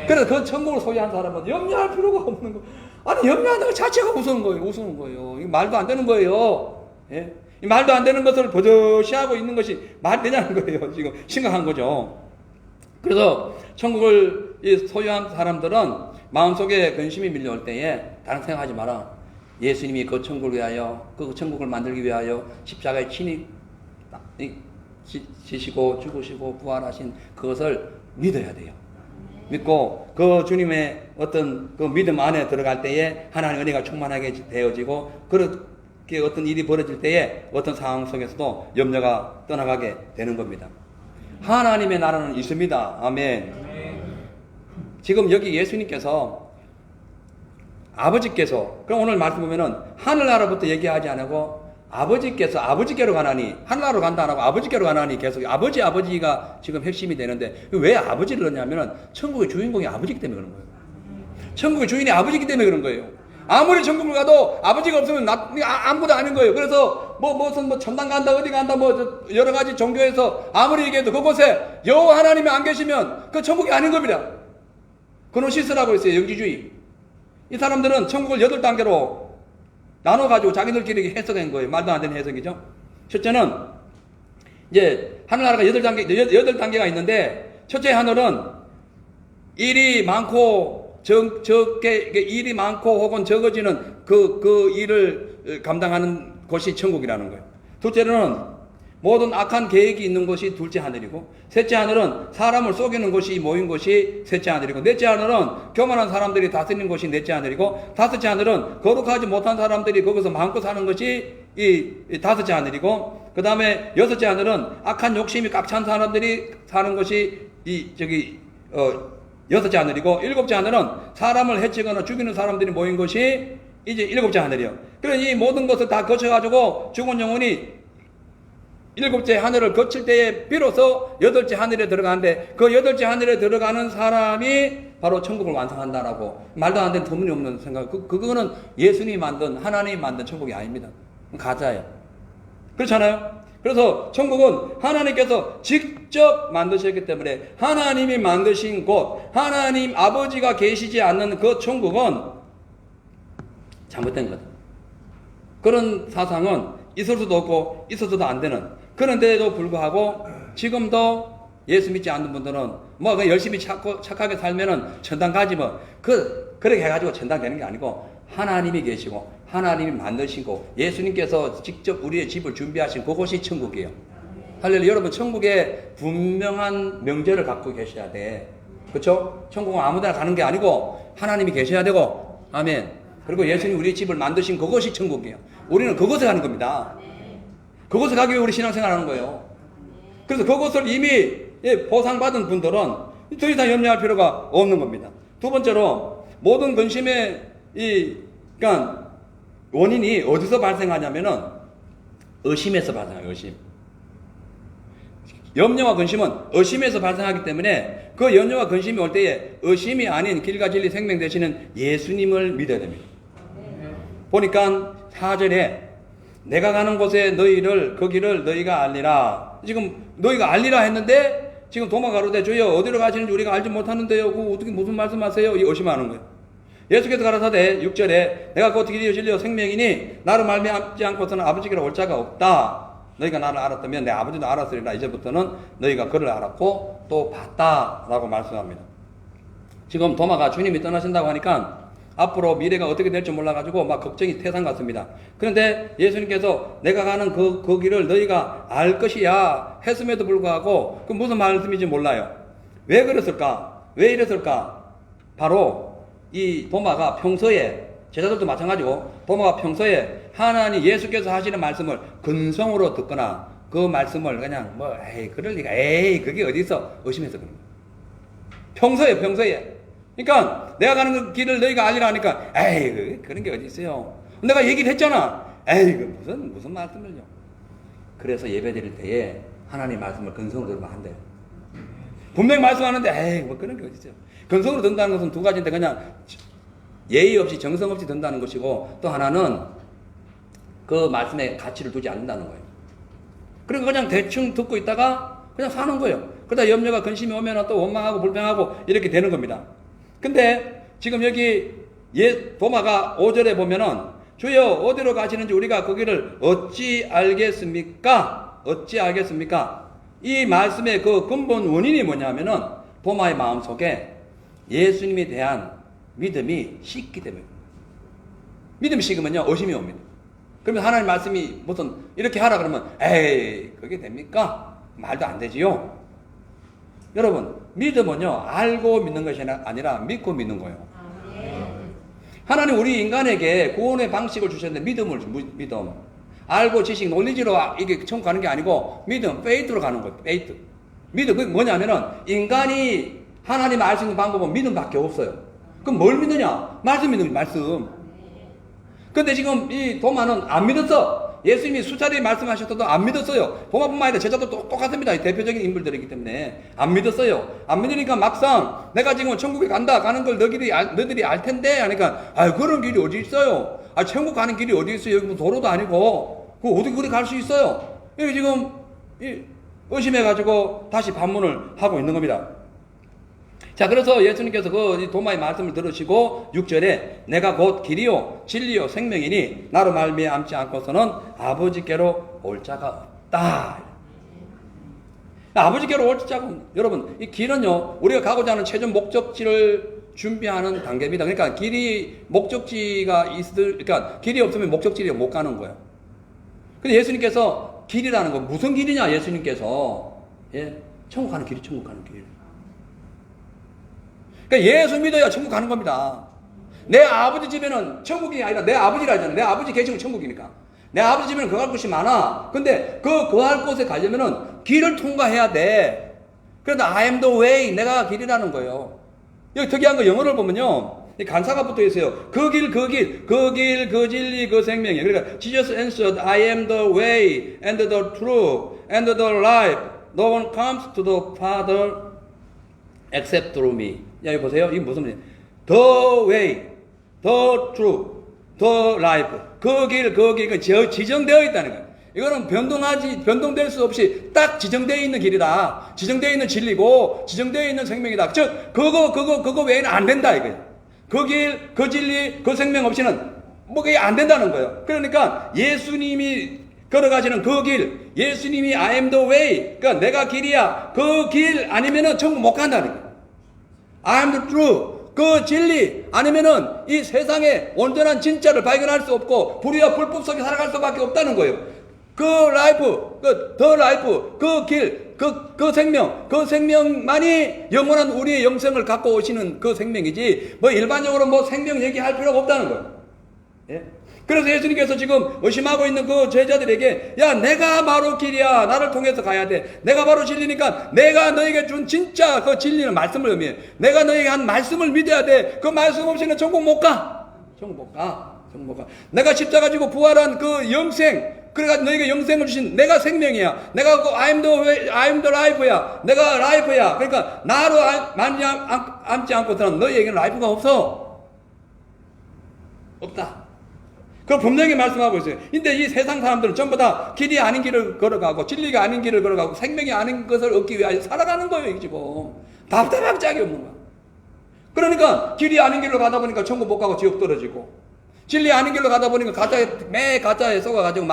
그래서 그 천국을 소유한 사람은 염려할 필요가 없는 거. 아니, 염려하는 것 자체가 우스운 거예요. 이거 말도 안 되는 거예요. 예? 이 말도 안 되는 것을 버젓이 하고 있는 것이 말이 되냐는 거예요. 지금 심각한 거죠. 그래서 천국을 소유한 사람들은 마음속에 근심이 밀려올 때에 다른 생각하지 마라. 예수님이 그 천국을 위하여, 그 천국을 만들기 위하여 십자가에 친히 지시고 죽으시고 부활하신 그것을 믿어야 돼요. 믿고 그 주님의 어떤 그 믿음 안에 들어갈 때에 하나님의 은혜가 충만하게 되어지고, 그렇게 어떤 일이 벌어질 때에 어떤 상황 속에서도 염려가 떠나가게 되는 겁니다. 하나님의 나라는 있습니다. 아멘. 지금 여기 예수님께서 아버지께서, 그럼 오늘 말씀 보면은 하늘나라부터 얘기하지 않고 아버지께로 가나니, 하늘나라로 간다 안 하고 아버지께로 가나니 계속 아버지가 지금 핵심이 되는데, 왜 아버지를 넣냐면은 천국의 주인공이 아버지이기 때문에 그런 거예요. 천국의 주인이 아버지이기 때문에 그런 거예요. 아무리 천국을 가도 아버지가 없으면 아무것도 아닌 거예요. 그래서 무슨 천당 간다, 어디 간다, 여러 가지 종교에서 아무리 얘기해도 그곳에 여호와 하나님이 안 계시면 그 천국이 아닌 겁니다. 그노시스라고 있어요. 영지주의. 이 사람들은 천국을 8단계로 나눠가지고 자기들끼리 해석한 거예요. 말도 안 되는 해석이죠. 첫째는 이제 하늘나라가 8단계가 있는데, 첫째 하늘은 일이 많고 적게 일이 많고 혹은 적어지는 그 일을 감당하는 곳이 천국이라는 거예요. 둘째는 모든 악한 계획이 있는 곳이 둘째 하늘이고, 셋째 하늘은 사람을 속이는 곳이 모인 곳이 셋째 하늘이고, 넷째 하늘은 교만한 사람들이 다스리는 곳이 넷째 하늘이고, 다섯째 하늘은 거룩하지 못한 사람들이 거기서 마음껏 사는 것이 이 다섯째 하늘이고, 그 다음에 여섯째 하늘은 악한 욕심이 꽉 찬 사람들이 사는 것이 여섯째 하늘이고, 일곱째 하늘은 사람을 해치거나 죽이는 사람들이 모인 것이 이제 7째 하늘이요. 그래서 이 모든 것을 다 거쳐가지고 죽은 영혼이 7째 하늘을 거칠 때에 비로소 8째 하늘에 들어가는데 그 8째 하늘에 들어가는 사람이 바로 천국을 완성한다라고 말도 안 되는 터무니없는 생각. 그거는 예수님이 만든 하나님이 만든 천국이 아닙니다. 가짜예요. 그렇잖아요. 그래서 천국은 하나님께서 직접 만드셨기 때문에 하나님이 만드신 곳, 하나님 아버지가 계시지 않는 그 천국은 잘못된 거다. 그런 사상은 있을 수도 없고 있어서도 안 되는, 그런데도 불구하고 지금도 예수 믿지 않는 분들은 뭐 열심히 착하게 살면은 천당 가지 뭐 그렇게 해가지고 천당 되는 게 아니고 하나님이 계시고 하나님이 만드신 곳, 예수님께서 직접 우리의 집을 준비하신 그곳이 천국이에요. 할렐루야. 여러분, 천국에 분명한 명제를 갖고 계셔야 돼. 그렇죠? 천국은 아무데나 가는 게 아니고 하나님이 계셔야 되고, 아멘. 그리고 예수님 우리의 집을 만드신 그것이 천국이에요. 우리는 그곳에 가는 겁니다. 그곳에 가기 위해 우리 신앙생활 하는 거예요. 그래서 그것을 이미 보상받은 분들은 더 이상 염려할 필요가 없는 겁니다. 두 번째로, 모든 근심의 그러니까 원인이 어디서 발생하냐면은 의심에서 발생해요. 의심. 염려와 근심은 의심에서 발생하기 때문에 그 염려와 근심이 올 때에 의심이 아닌 길과 진리 생명 되시는 예수님을 믿어야 됩니다. 보니까 4절에 내가 가는 곳에 그 길을 너희가 알리라. 지금 너희가 알리라 했는데 지금 도마 가로되 주여 어디로 가시는지 우리가 알지 못하는데요. 그 어떻게 무슨 말씀하세요? 이 의심하는 거예요. 예수께서 가라사대 6절에 내가 곧 길이요 진리요 생명이니 나를 말미암지 않고서는 아버지께로 올 자가 없다. 너희가 나를 알았다면 내 아버지도 알았으리라. 이제부터는 너희가 그를 알았고 또 봤다라고 말씀합니다. 지금 도마가 주님이 떠나신다고 하니까 앞으로 미래가 어떻게 될지 몰라가지고 막 걱정이 태산 같습니다. 그런데 예수님께서 내가 가는 그 길을 너희가 알 것이야 했음에도 불구하고 그 무슨 말씀인지 몰라요. 왜 그랬을까? 왜 이랬을까? 바로 이 도마가 평소에, 제자들도 마찬가지고 도마가 평소에 하나님 예수께서 하시는 말씀을 근성으로 듣거나 그 말씀을 그냥 그럴 리가, 그게 어디 있어? 의심해서 그런 거예요. 평소에. 그러니까 내가 가는 그 길을 너희가 알리라 하니까 그런 게 어디 있어요? 내가 얘기를 했잖아. 무슨 말씀을요? 그래서 예배 드릴 때에 하나님 말씀을 근성으로 들으면 안 돼요. 분명히 말씀하는데 뭐 그런 게 어디 있어요? 근성으로 듣는다는 것은 두 가지인데 그냥 예의 없이 정성 없이 듣는다는 것이고, 또 하나는 그 말씀에 가치를 두지 않는다는 거예요. 그리고 그냥 대충 듣고 있다가 그냥 사는 거예요. 그러다 염려가 근심이 오면 또 원망하고 불평하고 이렇게 되는 겁니다. 근데 지금 여기 도마가 5절에 보면은 주여 어디로 가시는지 우리가 그 길을 어찌 알겠습니까? 어찌 알겠습니까? 이 말씀의 그 근본 원인이 뭐냐면은 도마의 마음속에 예수님에 대한 믿음이 식기 때문에. 믿음이 식으면요 의심이 옵니다. 그러면 하나님 말씀이 무슨 이렇게 하라 그러면 그게 됩니까? 말도 안 되지요. 여러분, 믿음은요 알고 믿는 것이 아니라 믿고 믿는 거예요. 하나님 우리 인간에게 구원의 방식을 주셨는데 믿음 알고 지식 논리지로 이게 천국 가는 게 아니고 믿음, 페이트로 가는 거예요. 페이트. 믿음 그게 뭐냐면은 인간이 하나님을 알 수 있는 방법은 믿음밖에 없어요. 그럼 뭘 믿느냐? 말씀 믿는 거예요. 말씀. 근데 지금 이 도마는 안 믿었어. 예수님이 수차례 말씀하셨어도 안 믿었어요. 도마뿐만 아니라 제자도 똑같습니다. 대표적인 인물들이기 때문에 안 믿었어요. 안 믿으니까 막상 내가 지금 천국에 가는 걸 너희들이 알 텐데 하니까 그런 길이 어디 있어요? 천국 가는 길이 어디 있어요? 여기 뭐 도로도 아니고 어떻게 그리 갈 수 있어요? 이렇게 지금 의심해가지고 다시 반문을 하고 있는 겁니다. 자, 그래서 예수님께서 그 도마의 말씀을 들으시고 6절에 내가 곧 길이요 진리요 생명이니 나로 말미암지 않고서는 아버지께로 올 자가 없다. 아버지께로 올 자가 없다. 여러분, 이 길은요 우리가 가고자 하는 최종 목적지를 준비하는 단계입니다. 그러니까 길이 목적지가 그러니까 길이 없으면 목적지를 못 가는 거예요. 근데 예수님께서 길이라는 건 무슨 길이냐? 예수님께서 천국 가는 길이 천국 가는 길. 그러니까 예수 믿어야 천국 가는 겁니다. 내 아버지 집에는 천국이 아니라 내 아버지라 하잖아요. 내 아버지 계시면 천국이니까. 내 아버지 집에는 거할 곳이 많아. 근데 거할 곳에 가려면은 길을 통과해야 돼. 그런데 I am the way, 내가 길이라는 거예요. 여기 특이한 거 영어를 보면요. 이 간사가 붙어 있어요. 그 길, 그 진리, 그 생명이에요. 그러니까 Jesus answered, I am the way and the truth and the life. No one comes to the Father except through me. 야, 여기 보세요. 이게 무슨 말이에요? The way, the truth, the life. 그 길, 지정되어 있다는 거예요. 이거는 변동될 수 없이 딱 지정되어 있는 길이다. 지정되어 있는 진리고, 지정되어 있는 생명이다. 즉, 그거 외에는 안 된다, 이거예요. 그 길, 그 진리, 그 생명 없이는 뭐 그게 안 된다는 거예요. 그러니까 예수님이 걸어가시는 그 길, 예수님이 I am the way, 그러니까 내가 길이야. 그 길 아니면은 천국 못 간다는 거예요. I am the truth. 그 진리 아니면은 이 세상에 온전한 진짜를 발견할 수 없고 불의와 불법 속에 살아갈 수밖에 없다는 거예요. 그 라이프, 더 라이프, 그 길, 그 생명, 그 생명만이 영원한 우리의 영생을 갖고 오시는 그 생명이지, 뭐 일반적으로 뭐 생명 얘기할 필요가 없다는 거예요. 예? 그래서 예수님께서 지금 의심하고 있는 그 제자들에게, 야, 내가 바로 길이야. 나를 통해서 가야 돼. 내가 바로 진리니까 내가 너에게 준 진짜 그 진리는 말씀을 의미해. 내가 너에게 한 말씀을 믿어야 돼. 그 말씀 없이는 천국 못 가. 천국 못 가. 내가 십자가 지고 부활한 그 영생, 그러니까 너에게 영생을 주신 내가 생명이야. 내가 그 I am the life야. 내가 라이프야. 그러니까 나로 앉지 않고서는 너희에게는 라이프가 없어. 없다. 그걸 분명히 말씀하고 있어요. 근데 이 세상 사람들은 전부 다 길이 아닌 길을 걸어가고 진리가 아닌 길을 걸어가고 생명이 아닌 것을 얻기 위하여 살아가는 거예요. 이 지금 답답하게 짝이 없는 거야. 그러니까 길이 아닌 길로 가다 보니까 천국 못 가고 지옥 떨어지고, 진리 아닌 길로 가다 보니까 가짜에 속아가지고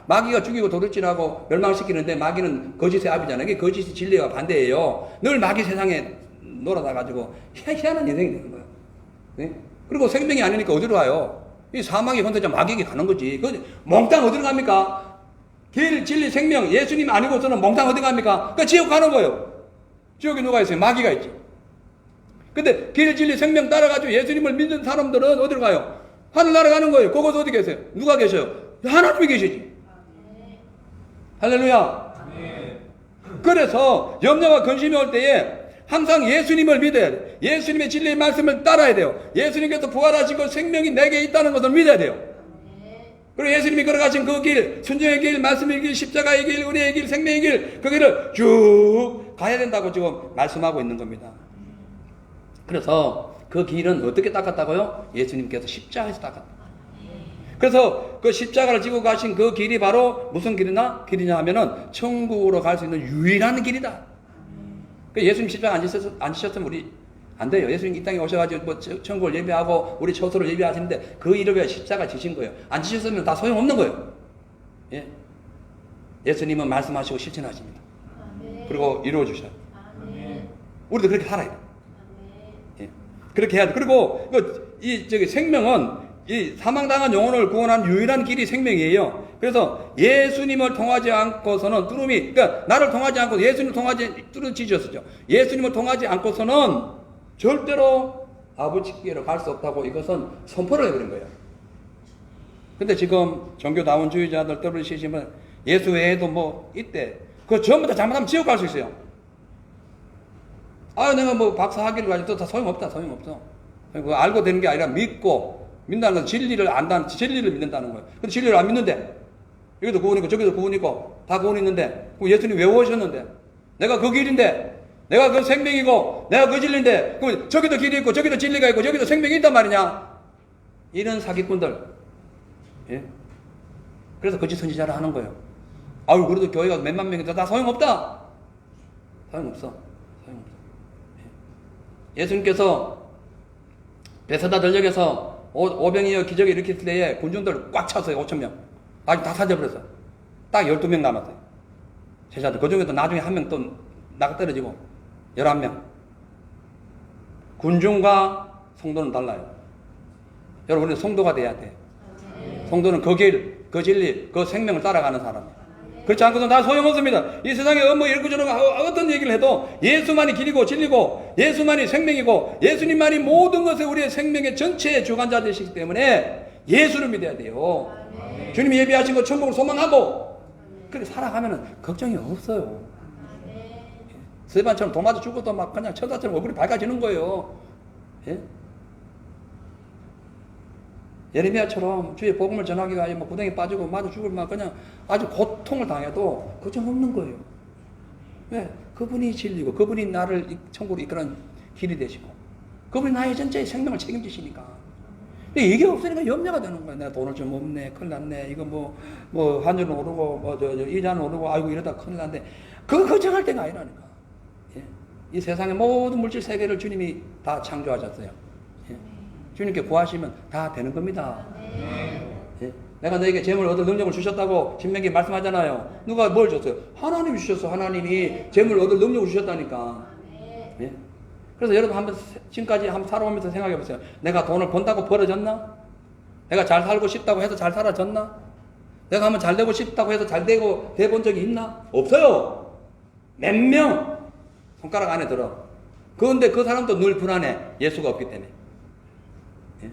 마귀가 죽이고 도둑질하고 멸망시키는데, 마귀는 거짓의 아비잖아요. 이게 거짓이 진리와 반대예요. 늘 마귀 세상에 놀아다가지고 희한한 인생이 되는 거예요. 네? 그리고 생명이 아니니까 어디로 가요? 이 사망이 혼자 마귀에게 가는 거지. 그 몽땅 어디로 갑니까? 길, 진리, 생명, 예수님 아니고서는 몽땅 어디 갑니까? 그러니까 지옥 가는 거예요. 지옥에 누가 있어요? 마귀가 있지. 근데 길, 진리, 생명 따라가지고 예수님을 믿는 사람들은 어디로 가요? 하늘나라 가는 거예요. 거기서 어디 계세요? 누가 계셔요? 하나님이 계시지. 할렐루야. 그래서 염려와 근심이 올 때에 항상 예수님을 믿어야 돼. 예수님의 진리의 말씀을 따라야 돼요. 예수님께서 부활하시고 생명이 내게 있다는 것을 믿어야 돼요. 그리고 예수님이 걸어가신 그 길, 순종의 길, 말씀의 길, 십자가의 길, 의리의 길, 생명의 길, 그 길을 쭉 가야 된다고 지금 말씀하고 있는 겁니다. 그래서 그 길은 어떻게 닦았다고요? 예수님께서 십자가에서 닦았다. 그래서 그 십자가를 지고 가신 그 길이 바로 무슨 길이냐 하면은 천국으로 갈 수 있는 유일한 길이다. 예수님 십자가 안 지셨으면 우리 안 돼요. 예수님 이 땅에 오셔가지고 뭐 천국을 예배하고 우리 처소를 예배하시는데 그 일을 왜 십자가 지신 거예요? 안 지셨으면 다 소용없는 거예요. 예? 예수님은 말씀하시고 실천하십니다. 그리고 이루어 주셔요. 우리도 그렇게 살아야 돼요. 예. 그렇게 해야 돼. 그리고 생명은 이 사망당한 영혼을 구원한 유일한 길이 생명이에요. 그래서 예수님을 통하지 않고서는 그러니까 나를 통하지 않고 예수님을 통하지 뚫어지셨죠. 예수님을 통하지 않고서는 절대로 아버지께로 갈 수 없다고 이것은 선포를 해버린 거예요. 근데 지금 종교다원주의자들 떠들으시지만 예수 외에도 뭐 있대. 그거 전부 다 잘못하면 지옥 갈 수 있어요. 내가 뭐 박사학위를 가지고 다 소용없다. 그거 알고 되는 게 아니라 믿는다는 건 진리를 안다는, 진리를 믿는다는 거예요. 근데 진리를 안 믿는데, 여기도 구원 있고, 저기도 구원 있고, 다 구원 있는데, 그럼 예수님 왜 오셨는데? 내가 그 길인데, 내가 그 생명이고, 내가 그 진리인데, 그럼 저기도 길이 있고, 저기도 진리가 있고, 저기도 생명이 있단 말이냐? 이런 사기꾼들. 예? 그래서 거짓 선지자를 하는 거예요. 그래도 교회가 몇만 명인데 다 소용없다. 소용없어. 예수님께서 베세다 들녘에서 오병이어 기적을 일으켰을 때에 군중들 꽉 찼어요. 5,000명. 아직 다 사져버렸어요. 딱 12명 남았어요. 제자들. 그 중에도 나중에 한 명 또 나가 떨어지고 11명. 군중과 성도는 달라요. 여러분, 우리는 성도가 돼야 돼. 성도는 그 길, 그 진리, 그 생명을 따라가는 사람이에요. 그렇지 않고서는 다 소용없습니다. 이 세상에 이런저런 어떤 얘기를 해도 예수만이 길이고 진리고 예수만이 생명이고 예수님만이 모든 것에 우리의 생명의 전체의 주관자 되시기 때문에 예수를 믿어야 돼요. 주님이 예비하신 것 천국을 소망하고 그렇게 살아가면 걱정이 없어요. 스테반처럼 도마도 죽어도 막 그냥 천사처럼 얼굴이 밝아지는 거예요. 예? 예레미야처럼 주의 복음을 전하기 위하여 뭐 구덩이에 빠지고 맞아 죽을 막 그냥 아주 고통을 당해도 걱정 없는 거예요. 왜? 그분이 진리고 그분이 나를 천국으로 이끄는 길이 되시고 그분이 나의 전체의 생명을 책임지시니까. 근데 이게 없으니까 염려가 되는 거야. 내가 돈을 좀 없네, 큰일 났네. 이거 뭐 환율은 오르고 이자는 오르고 아이고 이러다 큰일 났네. 그거 걱정할 때가 아니라니까. 예? 이 세상의 모든 물질 세계를 주님이 다 창조하셨어요. 예? 주님께 구하시면 다 되는 겁니다. 예? 내가 너에게 재물 얻을 능력을 주셨다고 신명기 말씀하잖아요. 누가 뭘 줬어요? 하나님이 주셨어. 하나님이 재물 얻을 능력을 주셨다니까. 예? 그래서 여러분 한번 지금까지 한번 살아오면서 생각해 보세요. 내가 돈을 번다고 벌어졌나? 내가 잘 살고 싶다고 해서 잘 살아졌나? 내가 한번 잘 되고 싶다고 해서 잘 되고 돼본 적이 있나? 없어요. 몇 명 손가락 안에 들어. 그런데 그 사람도 늘 불안해. 예수가 없기 때문에. 예?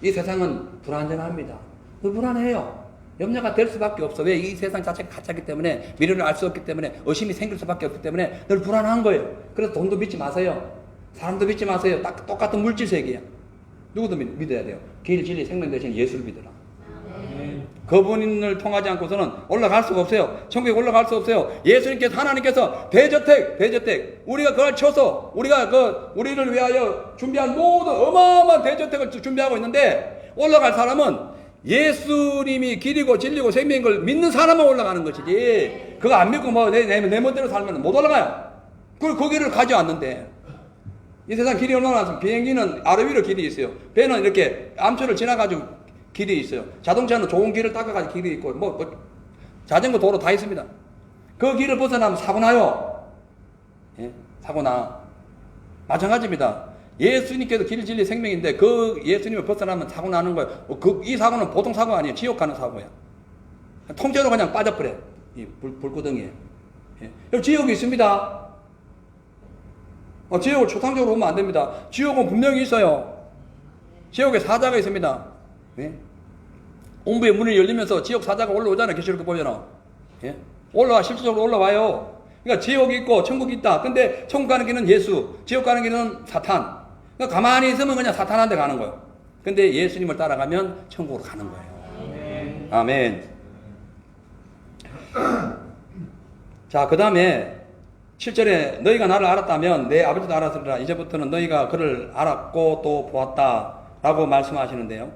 이 세상은 불안정합니다. 늘 불안해요. 염려가 될 수밖에 없어. 왜? 이 세상 자체가 가짜기 때문에, 미래를 알 수 없기 때문에, 의심이 생길 수밖에 없기 때문에 늘 불안한 거예요. 그래서 돈도 믿지 마세요. 사람도 믿지 마세요. 딱 똑같은 물질 세계야. 누구도 믿어야 돼요. 길, 진리, 생명 대신 예수를 믿어라. 그분을 통하지 않고서는 올라갈 수가 없어요. 천국에 올라갈 수 없어요. 예수님께서, 하나님께서 대저택, 우리가 그걸 쳐서, 우리를 위하여 준비한 모든 어마어마한 대저택을 준비하고 있는데, 올라갈 사람은 예수님이 길이고 진리고 생명인 걸 믿는 사람만 올라가는 것이지, 그거 안 믿고 내 멋대로 살면 못 올라가요. 그걸 거기를 가지 않는데. 이 세상 길이 얼마나 많습니까? 비행기는 아래 위로 길이 있어요. 배는 이렇게 암초를 지나가지고 길이 있어요. 자동차는 좋은 길을 닦아가지고 길이 있고, 자전거 도로 다 있습니다. 그 길을 벗어나면 사고 나요. 예? 사고 나. 마찬가지입니다. 예수님께서 길, 진리, 생명인데 그 예수님을 벗어나면 사고 나는 거예요. 이 사고는 보통 사고 아니에요. 지옥 가는 사고야. 통째로 그냥 빠져버려. 이 불구덩이에. 예. 지옥이 있습니다. 지옥을 초상적으로 보면 안 됩니다. 지옥은 분명히 있어요. 지옥에 사자가 있습니다. 예? 옹부의 문이 열리면서 지옥 사자가 올라오잖아요. 계시록 보면은. 예? 실질적으로 올라와요. 그러니까 지옥이 있고 천국이 있다. 근데 천국 가는 길은 예수, 지옥 가는 길은 사탄. 그러니까 가만히 있으면 그냥 사탄한테 가는 거예요. 근데 예수님을 따라가면 천국으로 가는 거예요. 아멘. 자, 그 다음에 7절에 너희가 나를 알았다면 내 아버지도 알았으리라. 이제부터는 너희가 그를 알았고 또 보았다 라고 말씀하시는데요.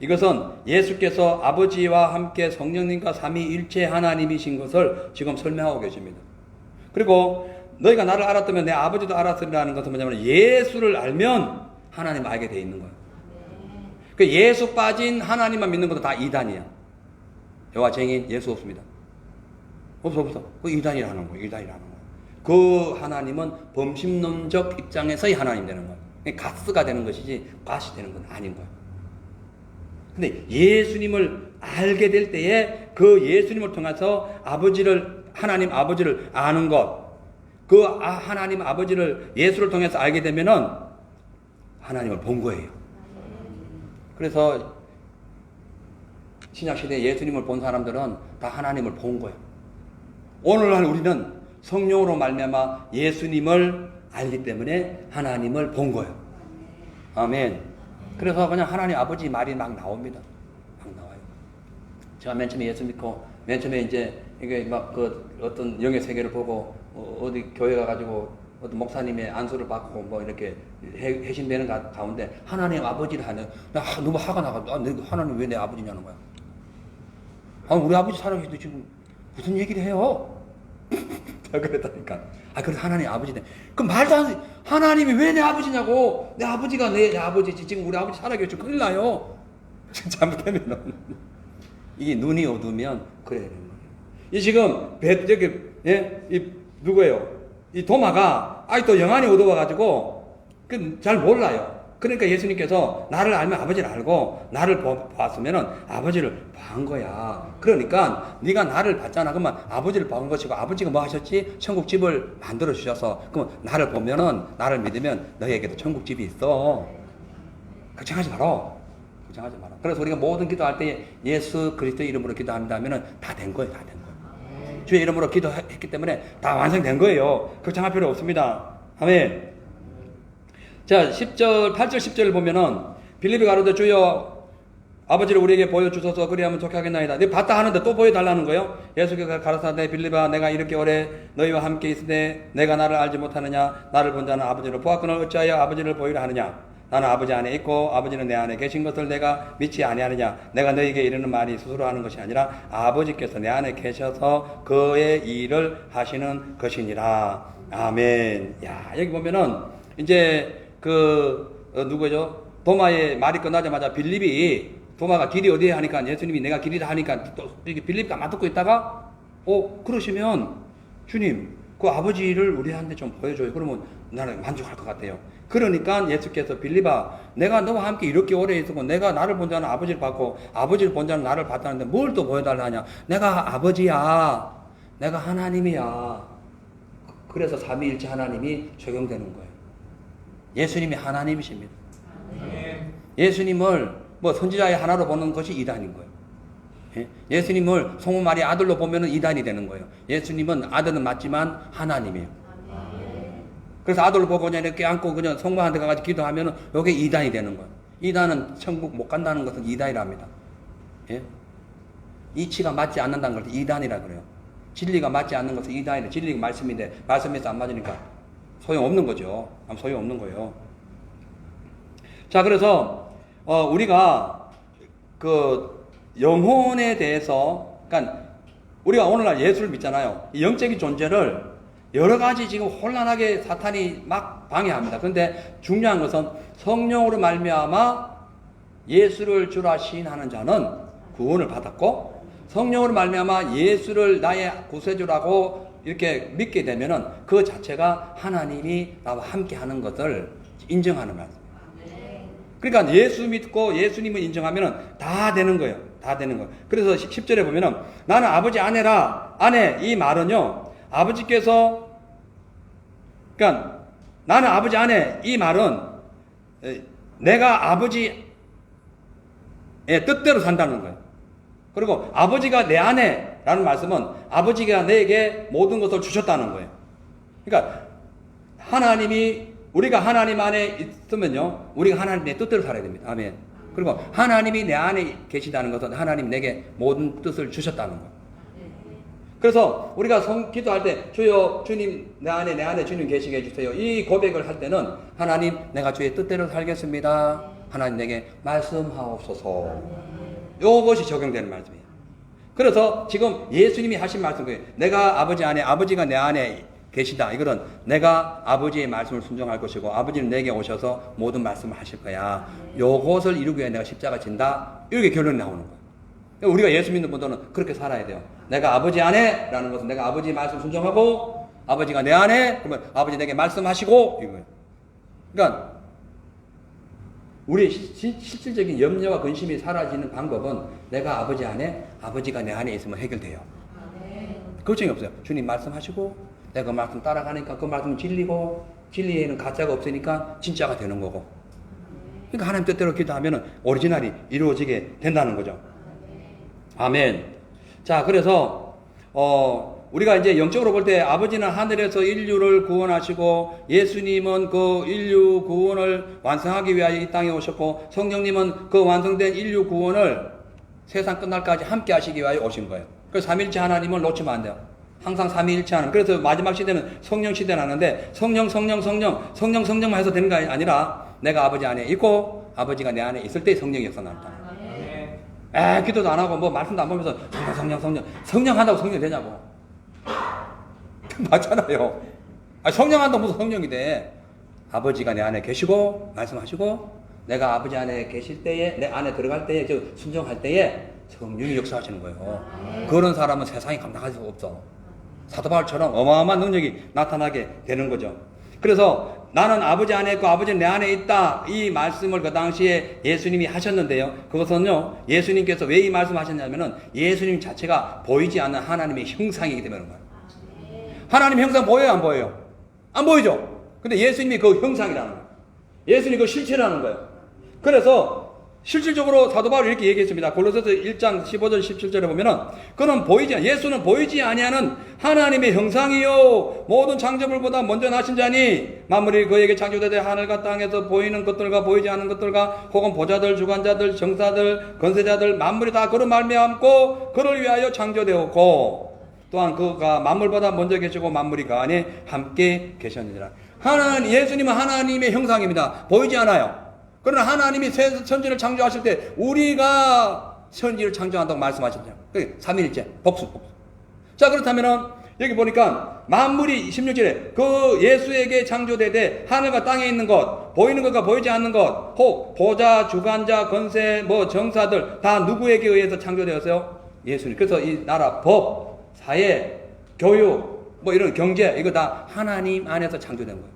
이것은 예수께서 아버지와 함께 성령님과 삼위일체 하나님이신 것을 지금 설명하고 계십니다. 그리고 너희가 나를 알았다면 내 아버지도 알았으리라는 것은 뭐냐면, 예수를 알면 하나님 알게 돼 있는 거예요. 그 예수 빠진 하나님만 믿는 것도 다 이단이야. 여호와 증인 예수 없습니다. 없어. 그 이단이라는 거예요. 그 하나님은 범신론적 입장에서의 하나님 되는 거예요. 가스가 되는 것이지 가시 되는 건 아닌 거예요. 근데 예수님을 알게 될 때에 그 예수님을 통해서 하나님 아버지를 아는 것, 그 하나님 아버지를 예수를 통해서 알게 되면은 하나님을 본 거예요. 그래서 신약시대에 예수님을 본 사람들은 다 하나님을 본 거예요. 오늘날 우리는 성령으로 말미암아 예수님을 알기 때문에 하나님을 본 거예요. 아멘. 그래서 그냥 하나님 아버지 말이 막 나옵니다. 막 나와요. 제가 맨 처음에 예수 믿고 맨 처음에 이제 이게 막 어떤 영의 세계를 보고 어디 교회 가가지고 어떤 목사님의 안수를 받고 뭐 이렇게 해신되는 가운데 하나님 아버지를 하는, 나 너무 화가 나가지고 하나님 왜 내 아버지냐는 거야. 우리 아버지 살아계시도 지금 무슨 얘기를 해요? 그랬다니까. 그래서 하나님 아버지네. 그럼 말도 안 돼. 하나님이 왜 내 아버지냐고. 내 아버지가 내 아버지지. 지금 우리 아버지 살아계시죠. 큰일 나요. 잘못하면 이게 눈이 어두우면 그래야 되는 거예요. 이 지금 이 누구예요? 이 도마가 아직도 영안이 어두워가지고 잘 몰라요. 그러니까 예수님께서 나를 알면 아버지를 알고 나를 봤으면은 아버지를 본 거야. 그러니까 네가 나를 봤잖아. 그러면 아버지를 본 것이고, 아버지가 뭐 하셨지? 천국집을 만들어 주셔서, 그럼 나를 보면은, 나를 믿으면 너희에게도 천국집이 있어. 걱정하지 마라. 그래서 우리가 모든 기도할 때 예수 그리스도 이름으로 기도합니다 하면은 다 된 거예요. 주의 이름으로 기도했기 때문에 다 완성된 거예요. 걱정할 필요 없습니다. 아멘. 자, 8절 10절을 보면은 빌립이 가로되 주여 아버지를 우리에게 보여주소서 그리하면 좋게 하겠나이다. 네 봤다 하는데 또 보여달라는 거예요. 예수께서 가라사대 빌립아 내가 이렇게 오래 너희와 함께 있으되 내가 나를 알지 못하느냐. 나를 본 자는 아버지를 보았거늘 어찌하여 아버지를 보이라 하느냐. 나는 아버지 안에 있고 아버지는 내 안에 계신 것을 내가 믿지 아니하느냐. 내가 너희에게 이르는 말이 스스로 하는 것이 아니라 아버지께서 내 안에 계셔서 그의 일을 하시는 것이니라. 아멘. 야, 여기 보면은 이제 누구죠? 도마의 말이 끝나자마자 빌립이 도마가 길이 어디에 하니까 예수님이 내가 길이다 하니까 또 이렇게 빌립 가만 듣고 있다가 그러시면 주님 그 아버지를 우리한테 좀 보여줘요. 그러면 나는 만족할 것 같아요. 그러니까 예수께서 빌립아 내가 너와 함께 이렇게 오래 있었고 내가 나를 본 자는 아버지를 봤고 아버지를 본 자는 나를 봤다는데 뭘 또 보여달라 하냐. 내가 아버지야. 내가 하나님이야. 그래서 삼위일체 하나님이 적용되는 거예요. 예수님이 하나님이십니다. 예수님을 선지자의 하나로 보는 것이 이단인 거예요. 예수님을 성모 마리 아들로 보면 이단이 되는 거예요. 예수님은 아들은 맞지만 하나님이에요. 그래서 아들로 보고 그냥 이렇게 안고 그냥 성모한테 가가지고 기도하면 이게 이단이 되는 거예요. 이단은 천국 못 간다는 것은 이단이랍니다. 예? 이치가 맞지 않는다는 걸 이단이라 그래요. 진리가 맞지 않는 것은 이단이래. 진리가 말씀인데 말씀에서 안 맞으니까 소용없는 거죠. 소용없는 거예요. 자, 그래서 우리가 영혼에 대해서, 그러니까 우리가 오늘날 예수를 믿잖아요. 이 영적인 존재를 여러 가지 지금 혼란하게 사탄이 막 방해합니다. 그런데 중요한 것은 성령으로 말미암아 예수를 주라 시인하는 자는 구원을 받았고, 성령으로 말미암아 예수를 나의 구세주라고 이렇게 믿게 되면은 그 자체가 하나님이 나와 함께하는 것을 인정하는 말씀. 그러니까 예수 믿고 예수님을 인정하면은 다 되는 거예요. 다 되는 거예요. 그래서 10절에 보면은 나는 아버지 아내라. 아내 이 말은요. 아버지께서 그러니까 나는 아버지 아내 이 말은 내가 아버지의 뜻대로 산다는 거예요. 그리고 아버지가 내 안에라는 말씀은 아버지가 내게 모든 것을 주셨다는 거예요. 그러니까 우리가 하나님 안에 있으면요, 우리가 하나님의 뜻대로 살아야 됩니다. 아멘. 그리고 하나님이 내 안에 계시다는 것은 하나님 내게 모든 뜻을 주셨다는 거예요. 그래서 우리가 기도할 때 주여 주님 내 안에 주님 계시게 해주세요. 이 고백을 할 때는 하나님 내가 주의 뜻대로 살겠습니다. 하나님 내게 말씀하옵소서. 이것이 적용되는 말씀이에요. 그래서 지금 예수님이 하신 말씀 거예요. 내가 아버지 안에 아버지가 내 안에 계시다. 이거는 내가 아버지의 말씀을 순종할 것이고 아버지는 내게 오셔서 모든 말씀을 하실 거야. 요것을 이루기 위해 내가 십자가 진다. 이렇게 결론이 나오는 거예요. 우리가 예수 믿는 분들은 그렇게 살아야 돼요. 내가 아버지 안에 라는 것은 내가 아버지의 말씀 순종하고 아버지가 내 안에 그러면 아버지 내게 말씀하시고 이거예요. 그러니까 우리의 실질적인 염려와 근심이 사라지는 방법은 내가 아버지 안에 아버지가 내 안에 있으면 해결돼요. 걱정이 없어요. 주님 말씀하시고 내가 그 말씀 따라가니까 그 말씀은 진리고 진리에는 가짜가 없으니까 진짜가 되는 거고. 그러니까 하나님 뜻대로 기도하면 오리지널이 이루어지게 된다는 거죠. 아멘. 자, 그래서 우리가 이제 영적으로 볼 때 아버지는 하늘에서 인류를 구원하시고 예수님은 그 인류 구원을 완성하기 위하여 이 땅에 오셨고 성령님은 그 완성된 인류 구원을 세상 끝날까지 함께 하시기 위하여 오신 거예요. 그래서 삼일체 하나님을 놓치면 안 돼요. 항상 삼위일체 하나님. 그래서 마지막 시대는 성령 시대를 하는데 성령만 해서 되는 게 아니라 내가 아버지 안에 있고 아버지가 내 안에 있을 때 성령이 역사납니다. 기도도 안 하고 뭐 말씀도 안 보면서 성령 한다고 성령이 되냐고. 맞잖아요. 성령 한다고 무슨 성령이 돼. 아버지가 내 안에 계시고 말씀하시고 내가 아버지 안에 계실 때에 내 안에 들어갈 때에 순종할 때에 성령이 역사하시는 거예요. 그런 사람은 세상이 감당할 수 없어. 사도 바울처럼 어마어마한 능력이 나타나게 되는 거죠. 그래서 나는 아버지 안에 있고 아버지는 내 안에 있다. 이 말씀을 그 당시에 예수님이 하셨는데요. 그것은요, 예수님께서 왜 이 말씀 하셨냐면은 예수님 자체가 보이지 않는 하나님의 형상이기 때문에 그런 거예요. 하나님 형상 보여요, 안 보여요? 안 보이죠? 근데 예수님이 그 형상이라는 거예요. 예수님이 그 실체라는 거예요. 그래서 실질적으로 사도 바울이 이렇게 얘기했습니다. 골로새서 1장 15절 17절에 보면은 그는 예수는 보이지 아니하는 하나님의 형상이요 모든 창조물보다 먼저 나신 자니 만물이 그에게 창조되되 하늘과 땅에서 보이는 것들과 보이지 않는 것들과 혹은 보좌들 주관자들 정사들 권세자들 만물이 다 그로 말미암고 그를 위하여 창조되었고 또한 그가 만물보다 먼저 계시고 만물이 그 안에 함께 계셨느니라. 예수님은 하나님의 형상입니다. 보이지 않아요. 그러나 하나님이 천지를 창조하실 때 우리가 천지를 창조한다고 말씀하셨죠. 삼위일체 복수. 자, 그렇다면은 여기 보니까 만물이 16절에 그 예수에게 창조되되 하늘과 땅에 있는 것, 보이는 것과 보이지 않는 것, 혹 보좌, 주관자, 권세, 정사들 다 누구에게 의해서 창조되었어요? 예수님. 그래서 이 나라, 법, 사회, 교육, 이런 경제 이거 다 하나님 안에서 창조된 거예요.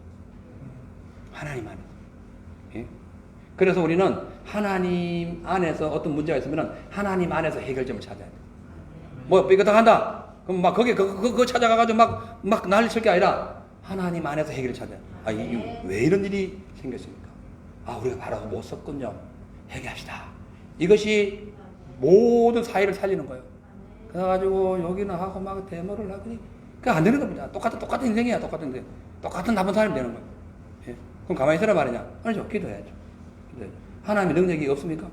하나님 안에. 예? 그래서 우리는 하나님 안에서 어떤 문제가 있으면 하나님 안에서 해결점을 찾아야 돼. 이거 다 한다. 그럼 막 거기 그거 찾아가가지고 막 난리 칠 게 아니라 하나님 안에서 해결을 찾아야 돼. 이게 왜 이런 일이 생겼습니까? 우리가 바로 못 썼군요. 해결합시다. 이것이 모든 사회를 살리는 거예요. 그래가지고 여기는 하고 막 대모를 하더니 그게 안 되는 겁니다. 똑같은 인생이야. 똑같은 인생. 똑같은 나쁜 사람이 되는 거예요. 예? 그럼 가만히 있으라 말이냐? 아니죠. 기도해야죠. 하나님의 능력이 없습니까?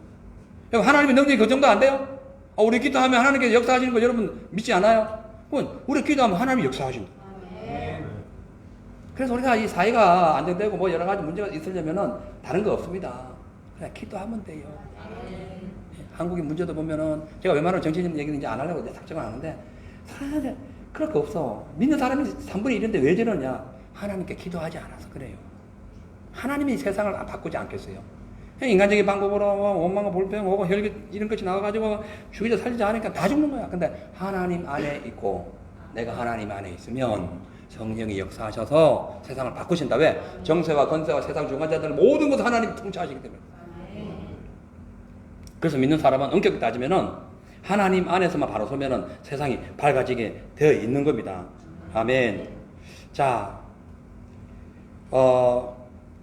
하나님의 능력이 그 정도 안 돼요? 우리 기도하면 하나님께서 역사하시는 거 여러분 믿지 않아요? 우리 기도하면 하나님이 역사하신다. 그래서 우리가 이 사회가 안정되고 여러 가지 문제가 있으려면은 다른 거 없습니다. 그냥 기도하면 돼요. 한국의 문제도 보면은 제가 웬만하면 정치적 얘기는 이제 안 하려고 작정을 하는데 사람들 그럴 거 없어. 믿는 사람이 3분의 1인데 왜 저러냐? 하나님께 기도하지 않아서 그래요. 하나님이 세상을 바꾸지 않겠어요. 그냥 인간적인 방법으로 원망과 볼펜 오고 혈기 이런 것이 나와가지고 죽이자 살리자 하니까 다 죽는 거야. 근데 하나님 안에 있고 내가 하나님 안에 있으면 성령이 역사하셔서 세상을 바꾸신다. 왜? 정세와 권세와 세상 중간자들 모든 것을 하나님이 통치하시기 때문에. 그래서 믿는 사람은 엄격히 따지면은 하나님 안에서만 바로 서면은 세상이 밝아지게 되어 있는 겁니다. 아멘. 자,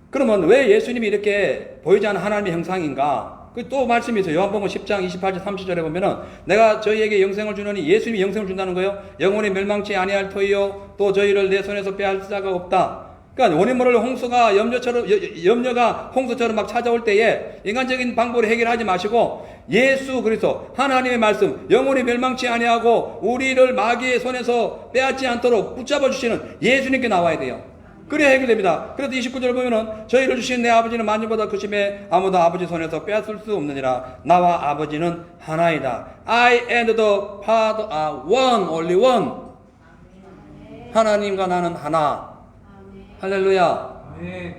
그러면 왜 예수님이 이렇게 보이지 않는 하나님의 형상인가? 또 말씀이 있어요. 요한복음 10장 28절 30절에 보면은 내가 저희에게 영생을 주노니 예수님이 영생을 준다는 거예요. 영원히 멸망치 아니할 터이요 또 저희를 내 손에서 빼앗을 자가 없다. 그러니까 원인 모를 염려가 홍수처럼 막 찾아올 때에 인간적인 방법으로 해결하지 마시고 예수 그리스도 하나님의 말씀 영원히 멸망치 아니하고 우리를 마귀의 손에서 빼앗지 않도록 붙잡아 주시는 예수님께 나와야 돼요. 그래야 해결됩니다. 그래서 29절 보면은 저희를 주신 내 아버지는 만유보다 크심에 아무도 아버지 손에서 빼앗을 수 없느니라. 나와 아버지는 하나이다. I and the Father are one, only one. 하나님과 나는 하나. 할렐루야.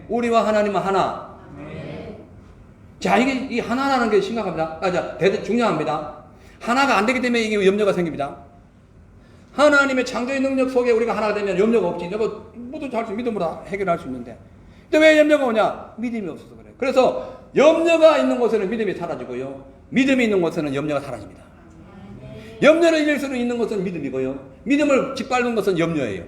우리와 하나님은 하나. 자, 이 하나라는 게 심각합니다. 중요합니다. 하나가 안 되기 때문에 이게 염려가 생깁니다. 하나님의 창조의 능력 속에 우리가 하나가 되면 염려가 없지. 내가 모두 잘 믿음으로 해결할 수 있는데. 근데 왜 염려가 오냐? 믿음이 없어서 그래. 그래서 염려가 있는 곳에는 믿음이 사라지고요. 믿음이 있는 곳에는 염려가 사라집니다. 염려를 이길 수 있는 것은 믿음이고요. 믿음을 짓밟는 것은 염려예요.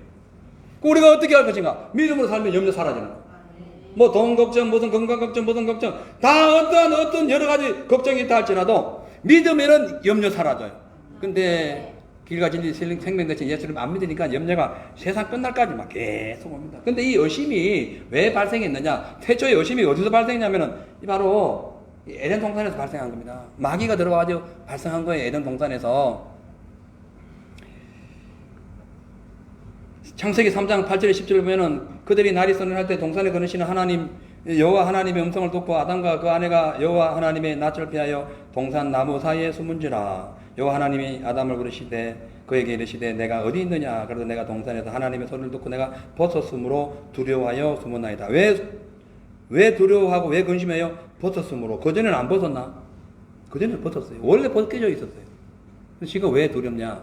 우리가 어떻게 할 것인가? 믿음으로 살면 염려 사라지는 거예요. 돈 걱정, 무슨 건강 걱정, 무슨 걱정. 다 어떤 여러 가지 걱정이 있다 할지라도 믿음에는 염려 사라져요. 근데 길과 진리 생명 대신 예수를 안 믿으니까 염려가 세상 끝날까지 막 계속 옵니다. 근데 이 의심이 왜 발생했느냐? 태초의 의심이 어디서 발생했냐면은 바로 에덴 동산에서 발생한 겁니다. 마귀가 들어와가지고 발생한 거예요. 에덴 동산에서. 창세기 3장 8절에 10절을 보면은 그들이 날이 선언할 때 동산에 거느시는 하나님 여호와 하나님의 음성을 듣고 아담과 그 아내가 여호와 하나님의 낯을 피하여 동산 나무 사이에 숨은지라. 여호와 하나님이 아담을 부르시되 그에게 이르시되 내가 어디 있느냐? 그래서 내가 동산에서 하나님의 소리를 듣고 내가 벗었으므로 두려워하여 숨었나이다. 왜 두려워하고 왜 근심해요? 벗었으므로. 그전에는 안 벗었나? 그전에는 벗었어요. 원래 벗겨져 있었어요. 지금 왜 두렵냐?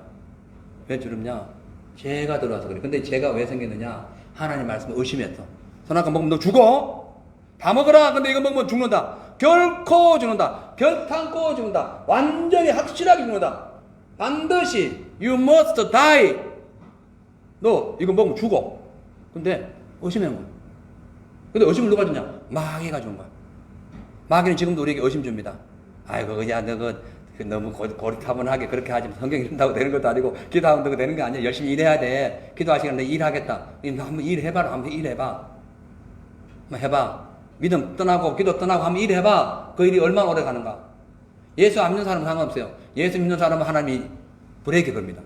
왜 두렵냐? 죄가 들어와서 그래. 근데 죄가 왜 생겼느냐? 하나님 말씀을 의심했어. 선악과 먹으면 너 죽어? 다 먹어라. 근데 이거 먹으면 죽는다. 결코 죽는다. 결탄코 죽는다. 완전히 확실하게 죽는다. 반드시 you must die. 너 이거 먹으면 죽어. 근데 의심한 거야. 근데 의심을 누가 주냐? 마귀가 준 거야. 마귀는 지금도 우리에게 의심 줍니다. 아이고 그냥 너그 너무 고리타분하게 그렇게 하지 성경이 이런다고 되는 것도 아니고 기도하면 되는 거 아니야. 열심히 일해야 돼. 기도하시면 내 일하겠다. 너 한번 일해봐라. 한번 일해봐. 한번 해봐. 믿음 떠나고 기도 떠나고 한번 일해봐. 그 일이 얼마나 오래 가는가. 예수 안 믿는 사람은 상관없어요. 예수 믿는 사람은 하나님이 브레이크 겁니다.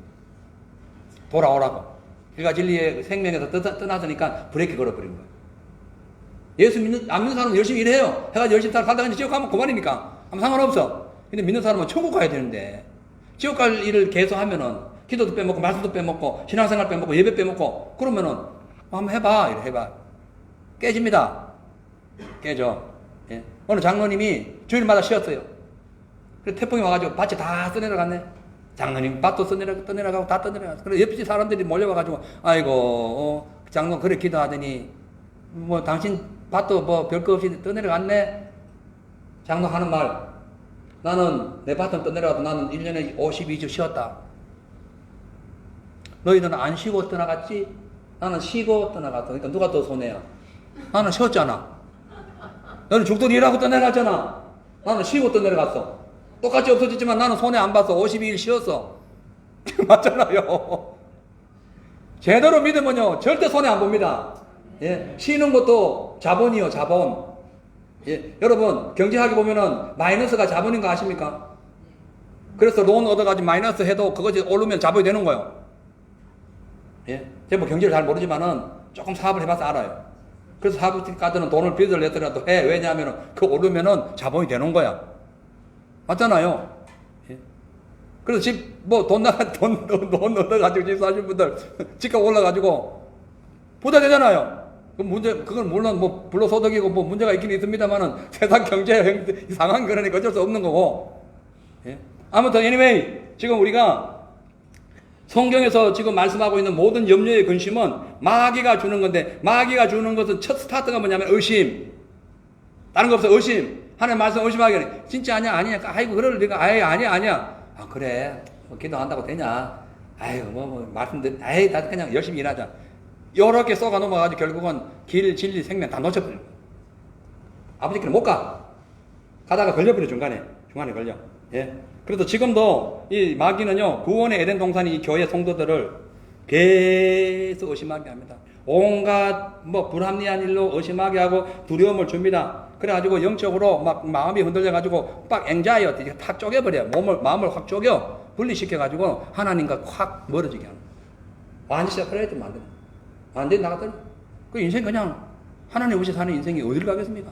돌아오라고. 그러니까 진리의 생명에서 떠나서니까 브레이크 걸어버린 거예요. 안 믿는 사람은 열심히 일해요. 해가지고 열심히 살다가 이제 지옥 가면 그만이니까. 아무 상관없어. 근데 믿는 사람은 천국 가야 되는데, 지옥 갈 일을 계속 하면은, 기도도 빼먹고, 말씀도 빼먹고, 신앙생활 빼먹고, 예배 빼먹고, 그러면은, 한번 해봐. 이래 해봐. 깨집니다. 깨져. 예. 오늘 장로님이 주일마다 쉬었어요. 그래서 태풍이 와가지고 밭이 다 써내려갔네. 장로님 밭도 떠내려가고 다 떠내려갔어. 그래서 옆집 사람들이 몰려와가지고, 아이고, 장로 그래 기도하더니, 뭐, 당신 밭도 뭐 별거 없이 떠내려갔네. 장로 하는 말. 나는 내 밭은 떠내려가도 나는 1년에 52주 쉬었다. 너희들은 안 쉬고 떠나갔지? 나는 쉬고 떠나갔다. 그러니까 누가 더 손해야? 나는 쉬었잖아. 너는 죽도록 일하고 떠내려갔잖아. 나는 쉬고 떠내려갔어. 똑같이 없어졌지만 나는 손해 안 봤어. 52일 쉬었어. 맞잖아요. 제대로 믿으면요 절대 손해 안 봅니다. 예, 쉬는 것도 자본이요, 자본. 예, 여러분 경제학에 보면은 마이너스가 자본인 거 아십니까? 그래서 론 얻어가지고 마이너스 해도 그것이 오르면 자본이 되는 거예요. 예, 제가 뭐 경제를 잘 모르지만은 조금 사업을 해봐서 알아요. 그래서 사업가들은 돈을 빚을 내더라도 해. 왜냐하면은 그 오르면은 자본이 되는 거야. 맞잖아요. 예. 그래서 집 뭐 돈 얻어가지고 집 사신 분들 집값 올라가지고 부자 되잖아요. 그건 물론 뭐 불로소득이고 뭐 문제가 있긴 있습니다만은 세상 경제 상황 그러니까 어쩔 수 없는 거고. 예? 아무튼 anyway 지금 우리가 성경에서 지금 말씀하고 있는 모든 염려의 근심은 마귀가 주는 건데 마귀가 주는 것은 첫 스타트가 뭐냐면 의심. 다른 거 없어. 의심. 하나님 말씀 의심하게 진짜 아니야. 아이고 그럴 리가. 아니야. 아 그래. 뭐 기도한다고 되냐. 아이고 뭐 말씀들. 나 그냥 열심히 일하자. 여러 개 쏘가 넘어가지고 결국은 길, 진리, 생명 다 놓쳐버려. 아버지께는 못 가. 가다가 걸려버려, 중간에 걸려. 예. 그래도 지금도 이 마귀는요, 구원의 에덴 동산이 이 교회 성도들을 계속 의심하게 합니다. 온갖 뭐 불합리한 일로 의심하게 하고 두려움을 줍니다. 그래가지고 영적으로 막 마음이 흔들려가지고 막 앵자이어티 탁 쪼개버려요. 마음을 확 쪼개 분리시켜가지고 하나님과 확 멀어지게 하는 거예요. 완전히 세퍼레이트 만드는 거예요. 완전히 나갔더니 그 인생 그냥 하나님 없이 사는 인생이 어디를 가겠습니까?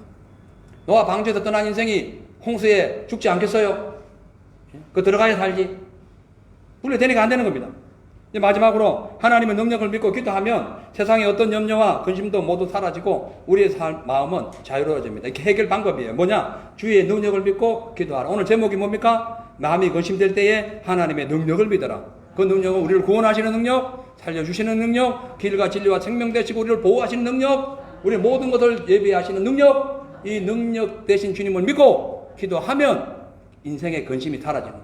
노아 방주에서 떠난 인생이 홍수에 죽지 않겠어요? 그 들어가야 살지. 분리되니까 안 되는 겁니다. 이제 마지막으로 하나님의 능력을 믿고 기도하면 세상의 어떤 염려와 근심도 모두 사라지고 우리의 마음은 자유로워집니다. 이렇게 해결 방법이에요. 뭐냐? 주의 능력을 믿고 기도하라. 오늘 제목이 뭡니까? 마음이 근심될 때에 하나님의 능력을 믿어라. 그 능력은 우리를 구원하시는 능력, 살려주시는 능력, 길과 진리와 생명 되시고 우리를 보호하시는 능력, 우리의 모든 것을 예비하시는 능력, 이 능력 대신 주님을 믿고 기도하면 인생의 근심이 사라지는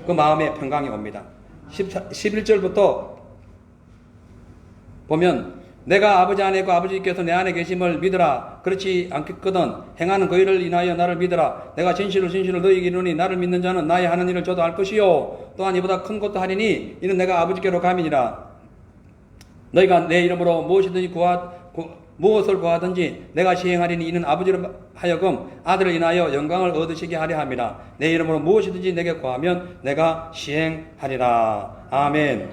그 마음의 평강이 옵니다. 11절부터 보면 내가 아버지 안에 있고 아버지께서 내 안에 계심을 믿으라. 그렇지 않겠거든 행하는 그 일을 인하여 나를 믿으라. 내가 진실로 너희에게 이르노니 나를 믿는 자는 나의 하는 일을 저도 할 것이요 또한 이보다 큰 것도 하리니 이는 내가 아버지께로 감이니라. 너희가 내 이름으로 무엇을 구하든지 내가 시행하리니 이는 아버지로 하여금 아들을 인하여 영광을 얻으시게 하려 함이라. 내 이름으로 무엇이든지 내게 구하면 내가 시행하리라. 아멘.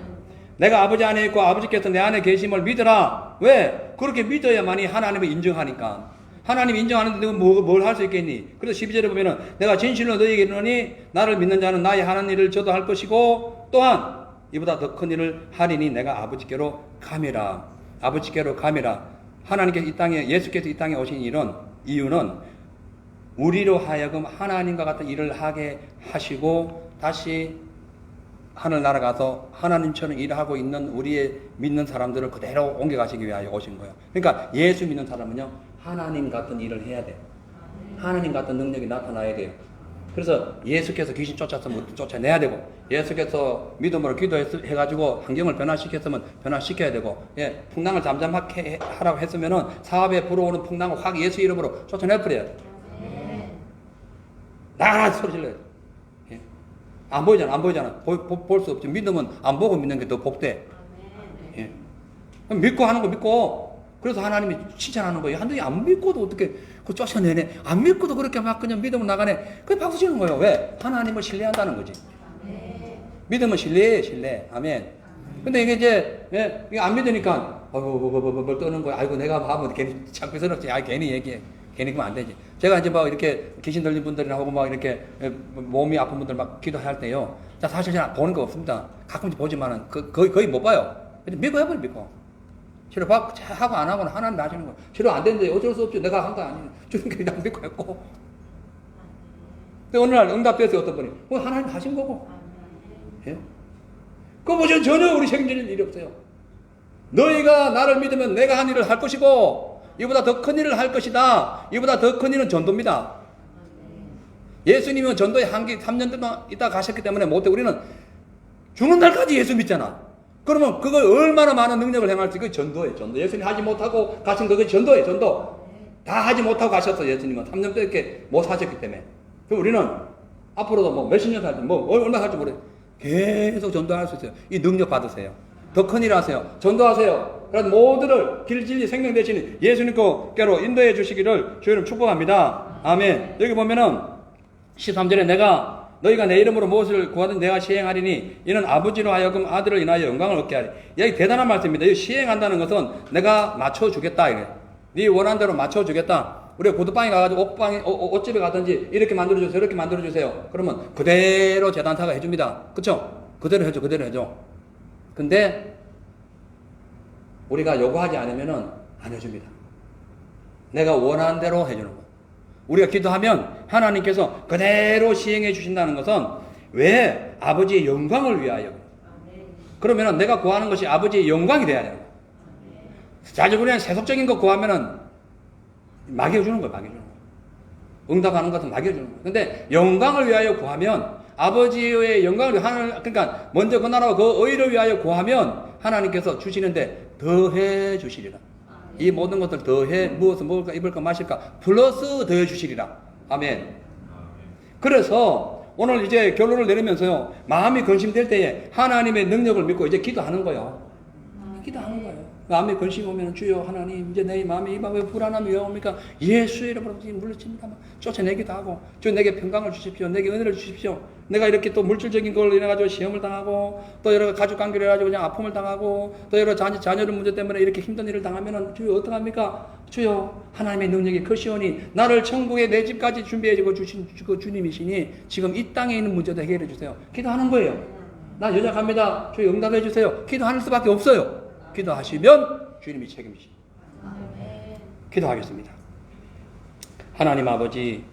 내가 아버지 안에 있고 아버지께서 내 안에 계심을 믿으라. 왜? 그렇게 믿어야만이 하나님을 인정하니까. 하나님 인정하는데 너가 뭘 할 수 있겠니? 그래서 12절에 보면은 내가 진실로 너희에게 이르노니 나를 믿는 자는 나의 하는 일을 저도 할 것이고 또한 이보다 더 큰 일을 하리니 내가 아버지께로 감이라. 아버지께로 감이라. 하나님께서 이 땅에 예수께서 이 땅에 오신 이유는 우리로 하여금 하나님과 같은 일을 하게 하시고 다시 하늘나라 가서 하나님처럼 일하고 있는 우리의 믿는 사람들을 그대로 옮겨가시기 위하여 오신 거예요. 그러니까 예수 믿는 사람은요 하나님 같은 일을 해야 돼요. 하나님 같은 능력이 나타나야 돼요. 그래서 예수께서 귀신 쫓았으면 쫓아내야 되고 예수께서 믿음으로 기도해가지고 환경을 변화시켰으면 변화시켜야 되고 풍랑을 잠잠하게 하라고 했으면은 사업에 불어오는 풍랑을 확 예수 이름으로 쫓아내버려야 돼요. 나가라 소리 질러야 돼. 예. 안 보이잖아. 안 보이잖아. 볼 수 없지. 믿으면 안 보고 믿는 게 더 복돼. 예. 믿고 하는 거 믿고. 그래서 하나님이 칭찬하는 거예요. 한동이 안 믿고도 어떻게 그 쫓아내네. 안 믿고도 그렇게 막 그냥 믿으면 나가네. 그게 박수 치는 거예요. 왜? 하나님을 신뢰한다는 거지. 믿으면 신뢰해, 신뢰. 아멘. 근데 이게 이제, 예, 이게 안 믿으니까, 뭘 떠는 거야. 아이고, 내가 하면 괜히 참기 서럽지. 아, 괜히 얘기해. 괜히 그러면 안 되지. 제가 이제 막 이렇게 귀신 들린 분들이나 막 이렇게 몸이 아픈 분들 막 기도할 때요. 자, 사실 제가 보는 거 없습니다. 가끔씩 보지만은 거의 못 봐요. 근데 믿고 해버려, 믿고. 치료 하고 안 하고는 하나님 나시는 거예요. 치료 안 되는데 어쩔 수 없죠. 내가 한 거 아니에요. 주는 게 그냥 믿고 했고. 근데 어느 날 응답됐어요. 어떤 분이. 하나님 하신 거고. 예? 그거 보시면 전혀 우리 책임질 일이 없어요. 너희가 나를 믿으면 내가 한 일을 할 것이고 이보다 더 큰 일을 할 것이다. 이보다 더 큰 일은 전도입니다. 예수님은 전도에 한기 3년 동안 있다 가셨기 때문에 못해. 우리는 죽는 날까지 예수 믿잖아. 그러면 그걸 얼마나 많은 능력을 행할지 그게 전도예요. 전도. 예수님 하지 못하고 가신 그게 전도예요. 전도. 다 하지 못하고 가셨어. 예수님은 3년 동안 이렇게 못 사셨기 때문에. 그럼 우리는 앞으로도 뭐 몇십 년 살지 뭐 얼마 살지 모르겠어요. 계속 전도할 수 있어요. 이 능력 받으세요. 더 큰 일 하세요. 전도하세요. 그래서 모두를 길, 진리, 생명 되시는 예수님께로 인도해 주시기를 주님 축복합니다. 아멘. 여기 보면은 13절에 내가 너희가 내 이름으로 무엇을 구하든 내가 시행하리니 이는 아버지로 하여금 아들을 인하여 영광을 얻게 하리. 여기 대단한 말씀입니다. 이 시행한다는 것은 내가 맞춰주겠다. 이래. 네 원하는 대로 맞춰주겠다. 우리가 구두방에 가가지고 옷집에 가든지 이렇게 만들어주세요. 이렇게 만들어주세요. 그러면 그대로 재단사가 해줍니다. 그쵸? 그대로 해줘. 그대로 해줘. 근데 우리가 요구하지 않으면은 안 해줍니다. 내가 원하는 대로 해주는 거예요. 우리가 기도하면 하나님께서 그대로 시행해 주신다는 것은 왜? 아버지의 영광을 위하여. 그러면은 내가 구하는 것이 아버지의 영광이 돼야 돼요. 자주 그냥 세속적인 거 구하면은 막여주는 거예요. 막여주는 거예요. 응답하는 것은 막여주는 거예요. 근데 영광을 위하여 구하면 아버지의 영광을 위하여 그러니까 먼저 그 나라와 그 의를 위하여 구하면 하나님께서 주시는데 더해 주시리라. 이 모든 것들 더해 무엇을 먹을까 입을까 마실까 플러스 더해 주시리라. 아멘. 그래서 오늘 이제 결론을 내리면서요. 마음이 근심될 때에 하나님의 능력을 믿고 이제 기도하는 거예요. 기도하는 거예요. 마음에 근심이 오면 주여 하나님 이제 내 마음에 이 마음에 불안함이 왜 옵니까? 예수의 이름으로 물리칩니다. 쫓아내기도 하고 주 내게 평강을 주십시오. 내게 은혜를 주십시오. 내가 이렇게 또 물질적인 걸 인해가지고 시험을 당하고 또 여러 가족 관계를 해가지고 그냥 아픔을 당하고 또 여러 자녀들 문제 때문에 이렇게 힘든 일을 당하면은 주여 어떡합니까? 주여 하나님의 능력이 크시오니 나를 천국에 내 집까지 준비해주고 주신 그 주님이시니 지금 이 땅에 있는 문제도 해결해 주세요. 기도하는 거예요. 나 연약합니다. 주여 응답해 주세요. 기도하는 수밖에 없어요. 기도하시면 주님이 책임지십니다. 기도하겠습니다. 하나님 아버지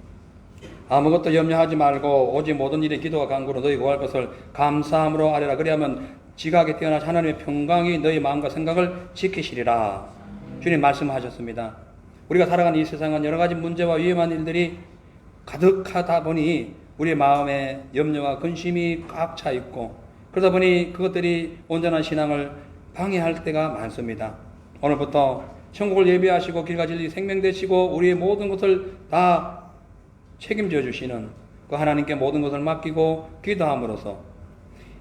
아무것도 염려하지 말고 오직 모든 일에 기도와 간구로 너희 구할 것을 감사함으로 아뢰라. 그리하면 지각에 태어나신 하나님의 평강이 너희 마음과 생각을 지키시리라. 주님 말씀하셨습니다. 우리가 살아가는 이 세상은 여러 가지 문제와 위험한 일들이 가득하다 보니 우리의 마음에 염려와 근심이 꽉 차 있고 그러다 보니 그것들이 온전한 신앙을 방해할 때가 많습니다. 오늘부터 천국을 예비하시고 길과 진리 생명 되시고 우리의 모든 것을 다 책임져 주시는 그 하나님께 모든 것을 맡기고 기도함으로써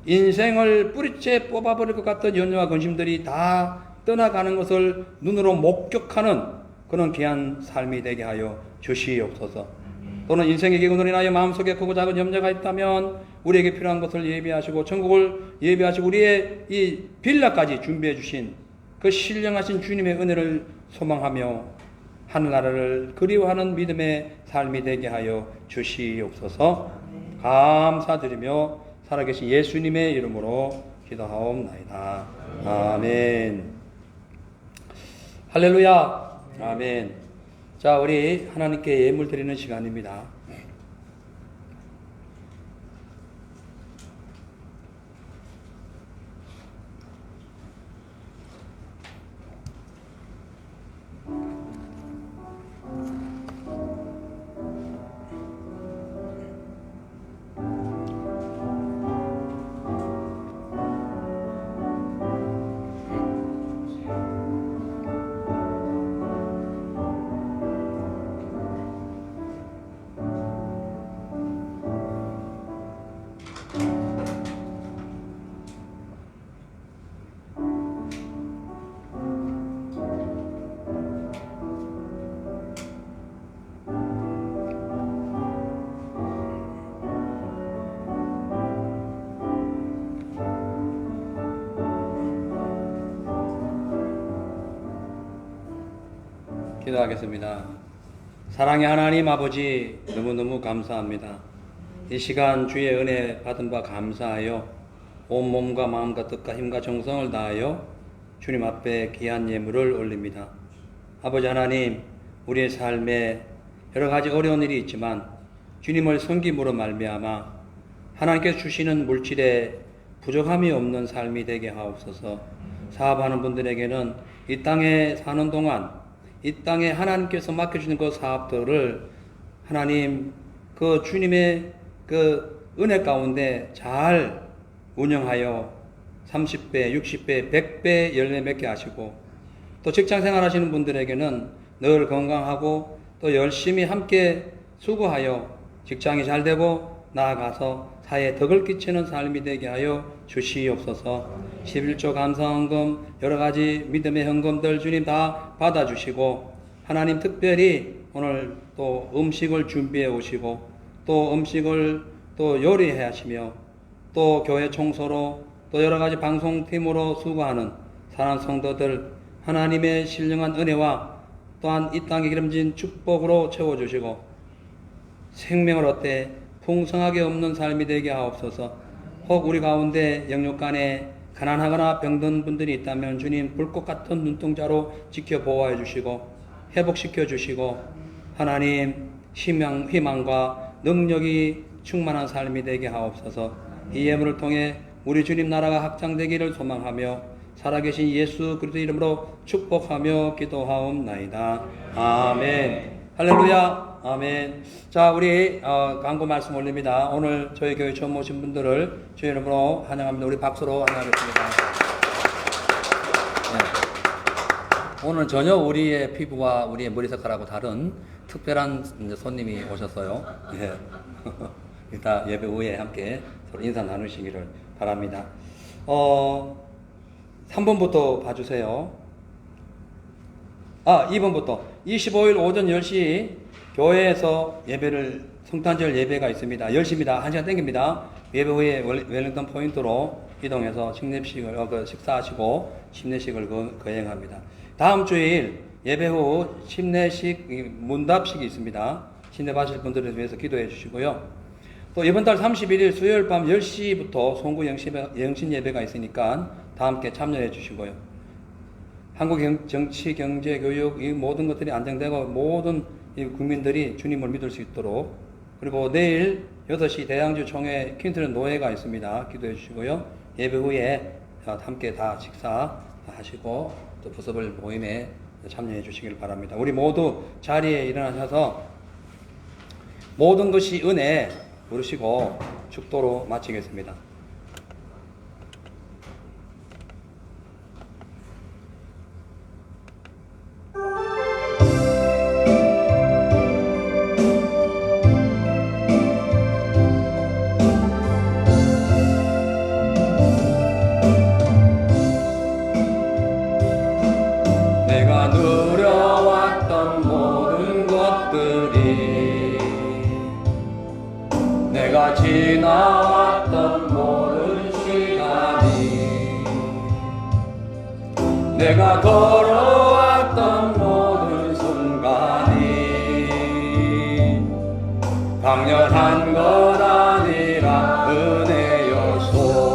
인생을 뿌리째 뽑아버릴 것 같은 염려와 근심들이 다 떠나가는 것을 눈으로 목격하는 그런 귀한 삶이 되게 하여 주시옵소서. 또는 인생의 기근으로 인하여 마음속에 크고 작은 염려가 있다면 우리에게 필요한 것을 예비하시고 천국을 예비하시고 우리의 이 빌라까지 준비해 주신 그 신령하신 주님의 은혜를 소망하며 하늘나라를 그리워하는 믿음의 삶이 되게 하여 주시옵소서. 감사드리며 살아계신 예수님의 이름으로 기도하옵나이다. 아멘. 할렐루야. 아멘. 자, 우리 하나님께 예물 드리는 시간입니다. 기도하겠습니다. 사랑의 하나님 아버지, 너무너무 감사합니다. 이 시간 주의 은혜 받은 바 감사하여 온 몸과 마음과 뜻과 힘과 정성을 다하여 주님 앞에 귀한 예물을 올립니다. 아버지 하나님, 우리의 삶에 여러 가지 어려운 일이 있지만 주님을 섬김으로 말미암아 하나님께서 주시는 물질에 부족함이 없는 삶이 되게 하옵소서. 사업하는 분들에게는 이 땅에 사는 동안 이 땅에 하나님께서 맡겨주는 그 사업들을 하나님 그 주님의 그 은혜 가운데 잘 운영하여 30배, 60배, 100배 열매 맺게 하시고, 또 직장 생활 하시는 분들에게는 늘 건강하고 또 열심히 함께 수고하여 직장이 잘 되고 나아가서 사회에 덕을 끼치는 삶이 되게 하여 주시옵소서. 11조 감사헌금, 여러 가지 믿음의 헌금들 주님 다 받아주시고, 하나님 특별히 오늘 또 음식을 준비해 오시고 또 음식을 또 요리해 하시며 또 교회 청소로 또 여러 가지 방송팀으로 수고하는 사랑하는 성도들 하나님의 신령한 은혜와 또한 이 땅에 기름진 축복으로 채워주시고 생명을 얻되 풍성하게 없는 삶이 되게 하옵소서. 혹 우리 가운데 영육간에 가난하거나 병든 분들이 있다면 주님 불꽃 같은 눈동자로 지켜 보호해 주시고 회복시켜 주시고 하나님 희망과 능력이 충만한 삶이 되게 하옵소서. 이 예물을 통해 우리 주님 나라가 확장되기를 소망하며 살아계신 예수 그리스도 이름으로 축복하며 기도하옵나이다. 아멘. 할렐루야. 아멘. 자, 우리 광고 말씀 올립니다. 오늘 저희 교회 처음 오신 분들을 주의 이름으로 환영합니다. 우리 박수로 환영하겠습니다. 네. 오늘 전혀 우리의 피부와 우리의 머리 색깔하고 다른 특별한 손님이 오셨어요. 예. 이따 예배 후에 함께 서로 인사 나누시기를 바랍니다. 3번부터 봐주세요. 2번부터 25일 오전 10시 교회에서 예배를 성탄절 예배가 있습니다. 10시입니다. 1시간 땡깁니다. 예배 후에 웰링턴 포인트로 이동해서 식례식을 식사하시고 심례식을 거행합니다. 다음 주일 예배 후 심례식 문답식이 있습니다. 심례 받으실 분들을 위해서 기도해 주시고요. 또 이번 달 31일 수요일 밤 10시부터 송구 영신 예배가 있으니까 다 함께 참여해 주시고요. 한국 정치, 경제, 교육 이 모든 것들이 안정되고 모든 국민들이 주님을 믿을 수 있도록, 그리고 내일 8시 대양주 총회 퀸트런 노회가 있습니다. 기도해 주시고요. 예배 후에 함께 다 식사하시고 또 부서별 모임에 참여해 주시길 바랍니다. 우리 모두 자리에 일어나셔서 모든 것이 은혜 부르시고 축도로 마치겠습니다. 내가 누려왔던 모든 것들이, 내가 지나왔던 모든 시간이, 내가 걸어왔던 모든 순간이 강렬한 것 아니라 은혜였소.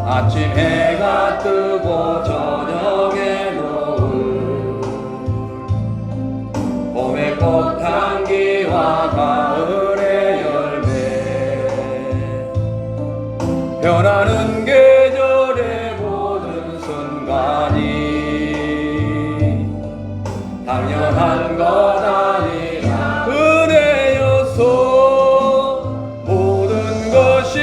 아침 해가 뜨고 저녁에 노을, 봄의 꽃향기와 가을의 열매, 변하는 계절의 모든 순간이 당연한 것 아니라 은혜였소. 모든 것이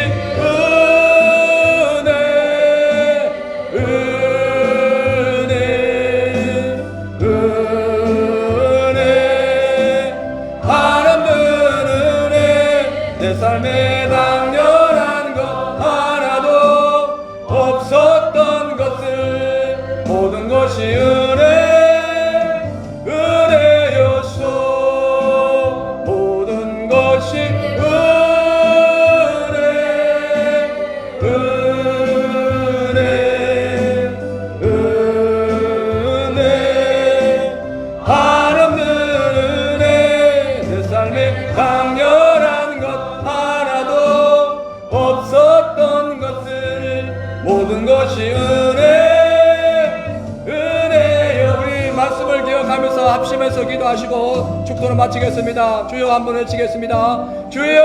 내 삶에 당연한 것 하나도 모든 것이 은혜요. 우리 말씀을 기억하면서 합심해서 기도하시고 축도를 마치겠습니다. 주여 한번 외치겠습니다. 주여.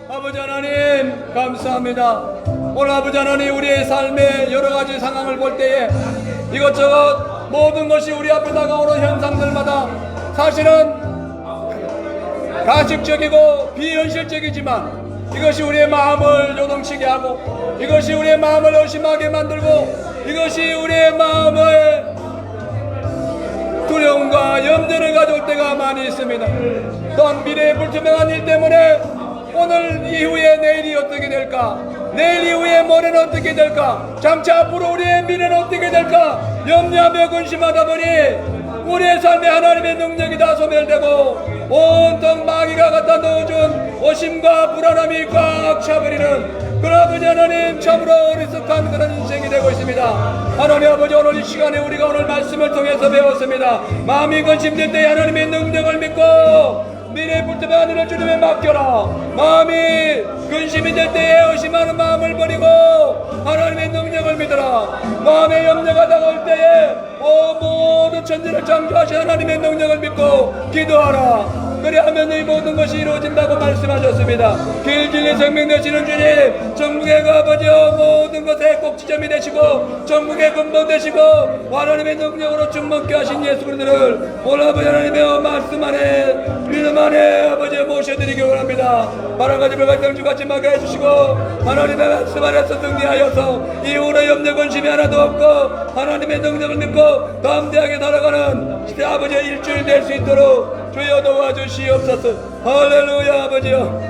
아버지 하나님 감사합니다. 오늘 아버지 하나님 우리의 삶의 여러가지 상황을 볼 때에 이것저것 모든 것이 우리 앞에 다가오는 현상들마다 사실은 가식적이고 비현실적이지만 이것이 우리의 마음을 요동치게 하고 이것이 우리의 마음을 의심하게 만들고 이것이 우리의 마음을 두려움과 염려를 가져올 때가 많이 있습니다. 또한 미래의 불투명한 일 때문에 오늘 이후에 내일이 어떻게 될까, 내일 이후에 모레는 어떻게 될까, 장차 앞으로 우리의 미래는 어떻게 될까 염려하며 근심하다 보니 우리의 삶에 하나님의 능력이 다 소멸되고 온통 마귀가 갖다 넣어준 오심과 불안함이 꽉 차버리는 그 아버지 하나님 참으로 어리석한 그런 인생이 되고 있습니다. 하나님 아버지 오늘 이 시간에 우리가 오늘 말씀을 통해서 배웠습니다. 마음이 근심될 때 하나님의 능력을 믿고 미래의 불투명한 일을 주님에 맡겨라. 마음이 근심이 될 때에 의심하는 마음을 버리고 하나님의 능력을 믿어라. 마음의 염려가 다가올 때에 모든 천지를 창조하신 하나님의 능력을 믿고 기도하라. 그리하면 이 모든 것이 이루어진다고 말씀하셨습니다. 길 진리 생명 되시는 주님, 전국의 그 아버지여 모든 것의 꼭지점이 되시고 전국의 근본 되시고 하나님의 능력으로 충만케 하신 예수 그리스도를 오늘 아버지 하나님의 말씀 안에 믿음 안에 아버지 모셔드리기 원합니다. 바람가지 불같은 주같이 막게 해주시고 하나님의 말씀 안에서 승리하여서 이후로 염려 근심이 하나도 없고 하나님의 능력을 믿고 담대하게 살아가는 시대 아버지의 일주일 될 수 있도록 주여 도와주시옵소서. 할렐루야. 아버지여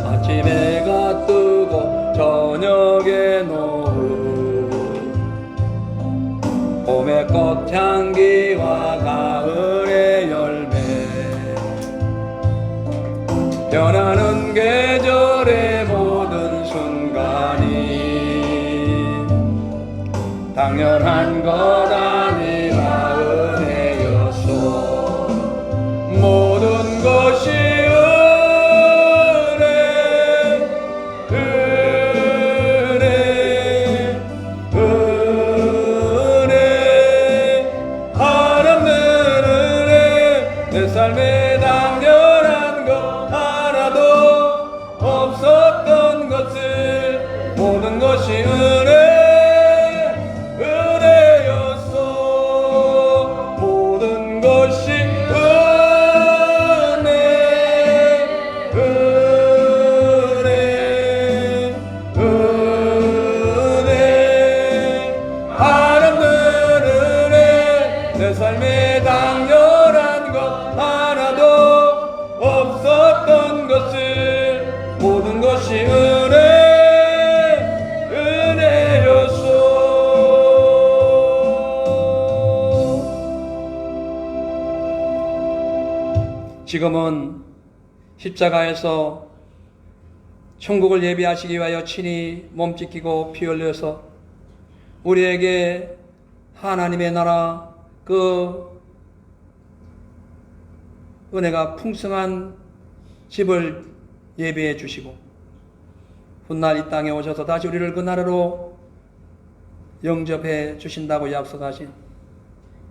아침에 해가 뜨고 저녁에 노을 봄의 꽃향기와 가을의 열매 변하는 계절의 모든 순간이 당연한 것 아니라 은혜였소. 모든 것이 은혜 하나님의 은혜 내 삶에 당연한 것 하나도 없었던 것을 모든 것이 은혜였소. 모든 것이 내 삶에 당연한 것 하나도 없었던 것을 모든 것이 은혜였소. 지금은 십자가에서 천국을 예비하시기 위하여 친히 몸 찢기고 피 흘려서 우리에게 하나님의 나라 그 은혜가 풍성한 집을 예비해 주시고 훗날 이 땅에 오셔서 다시 우리를 그 나라로 영접해 주신다고 약속하신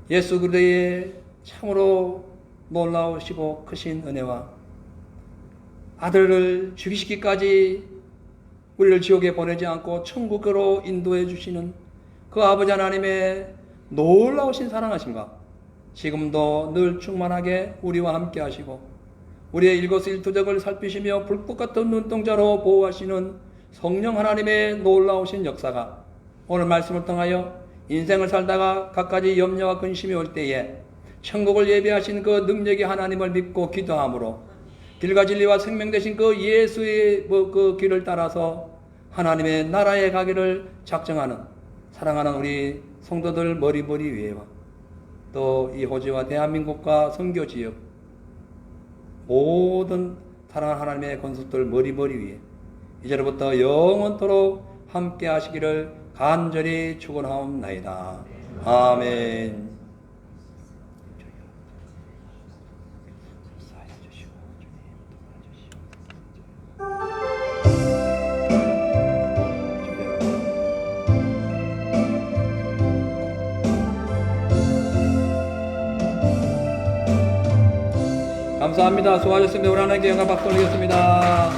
예수 그리스도의 참으로 놀라우시고 크신 은혜와 아들을 죽이시기까지 우리를 지옥에 보내지 않고 천국으로 인도해 주시는 그 아버지 하나님의 놀라우신 사랑하심과 지금도 늘 충만하게 우리와 함께 하시고 우리의 일거수일투족을 살피시며 불꽃 같은 눈동자로 보호하시는 성령 하나님의 놀라우신 역사가 오늘 말씀을 통하여 인생을 살다가 갖가지 염려와 근심이 올 때에 천국을 예비하신 그 능력의 하나님을 믿고 기도함으로 길과 진리와 생명 되신 그 예수의 그 길을 따라서 하나님의 나라에 가기를 작정하는 사랑하는 우리 성도들 머리머리 위에와 또 이 호주와 대한민국과 선교지역 모든 사랑하는 하나님의 건속들 머리머리 위에 이제로부터 영원토록 함께 하시기를 간절히 축원하옵나이다. 아멘. 감사합니다. 수고하셨습니다. 우리 하나님께 영광 박수 올리겠습니다.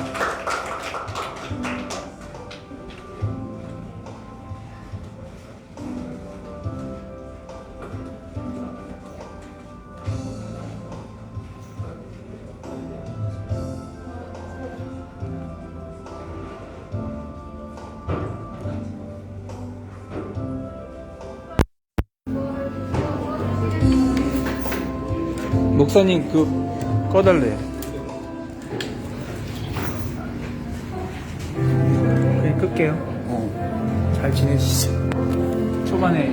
목사님 꺼달래요. 그냥 끌게요. 잘 지내시죠? 초반에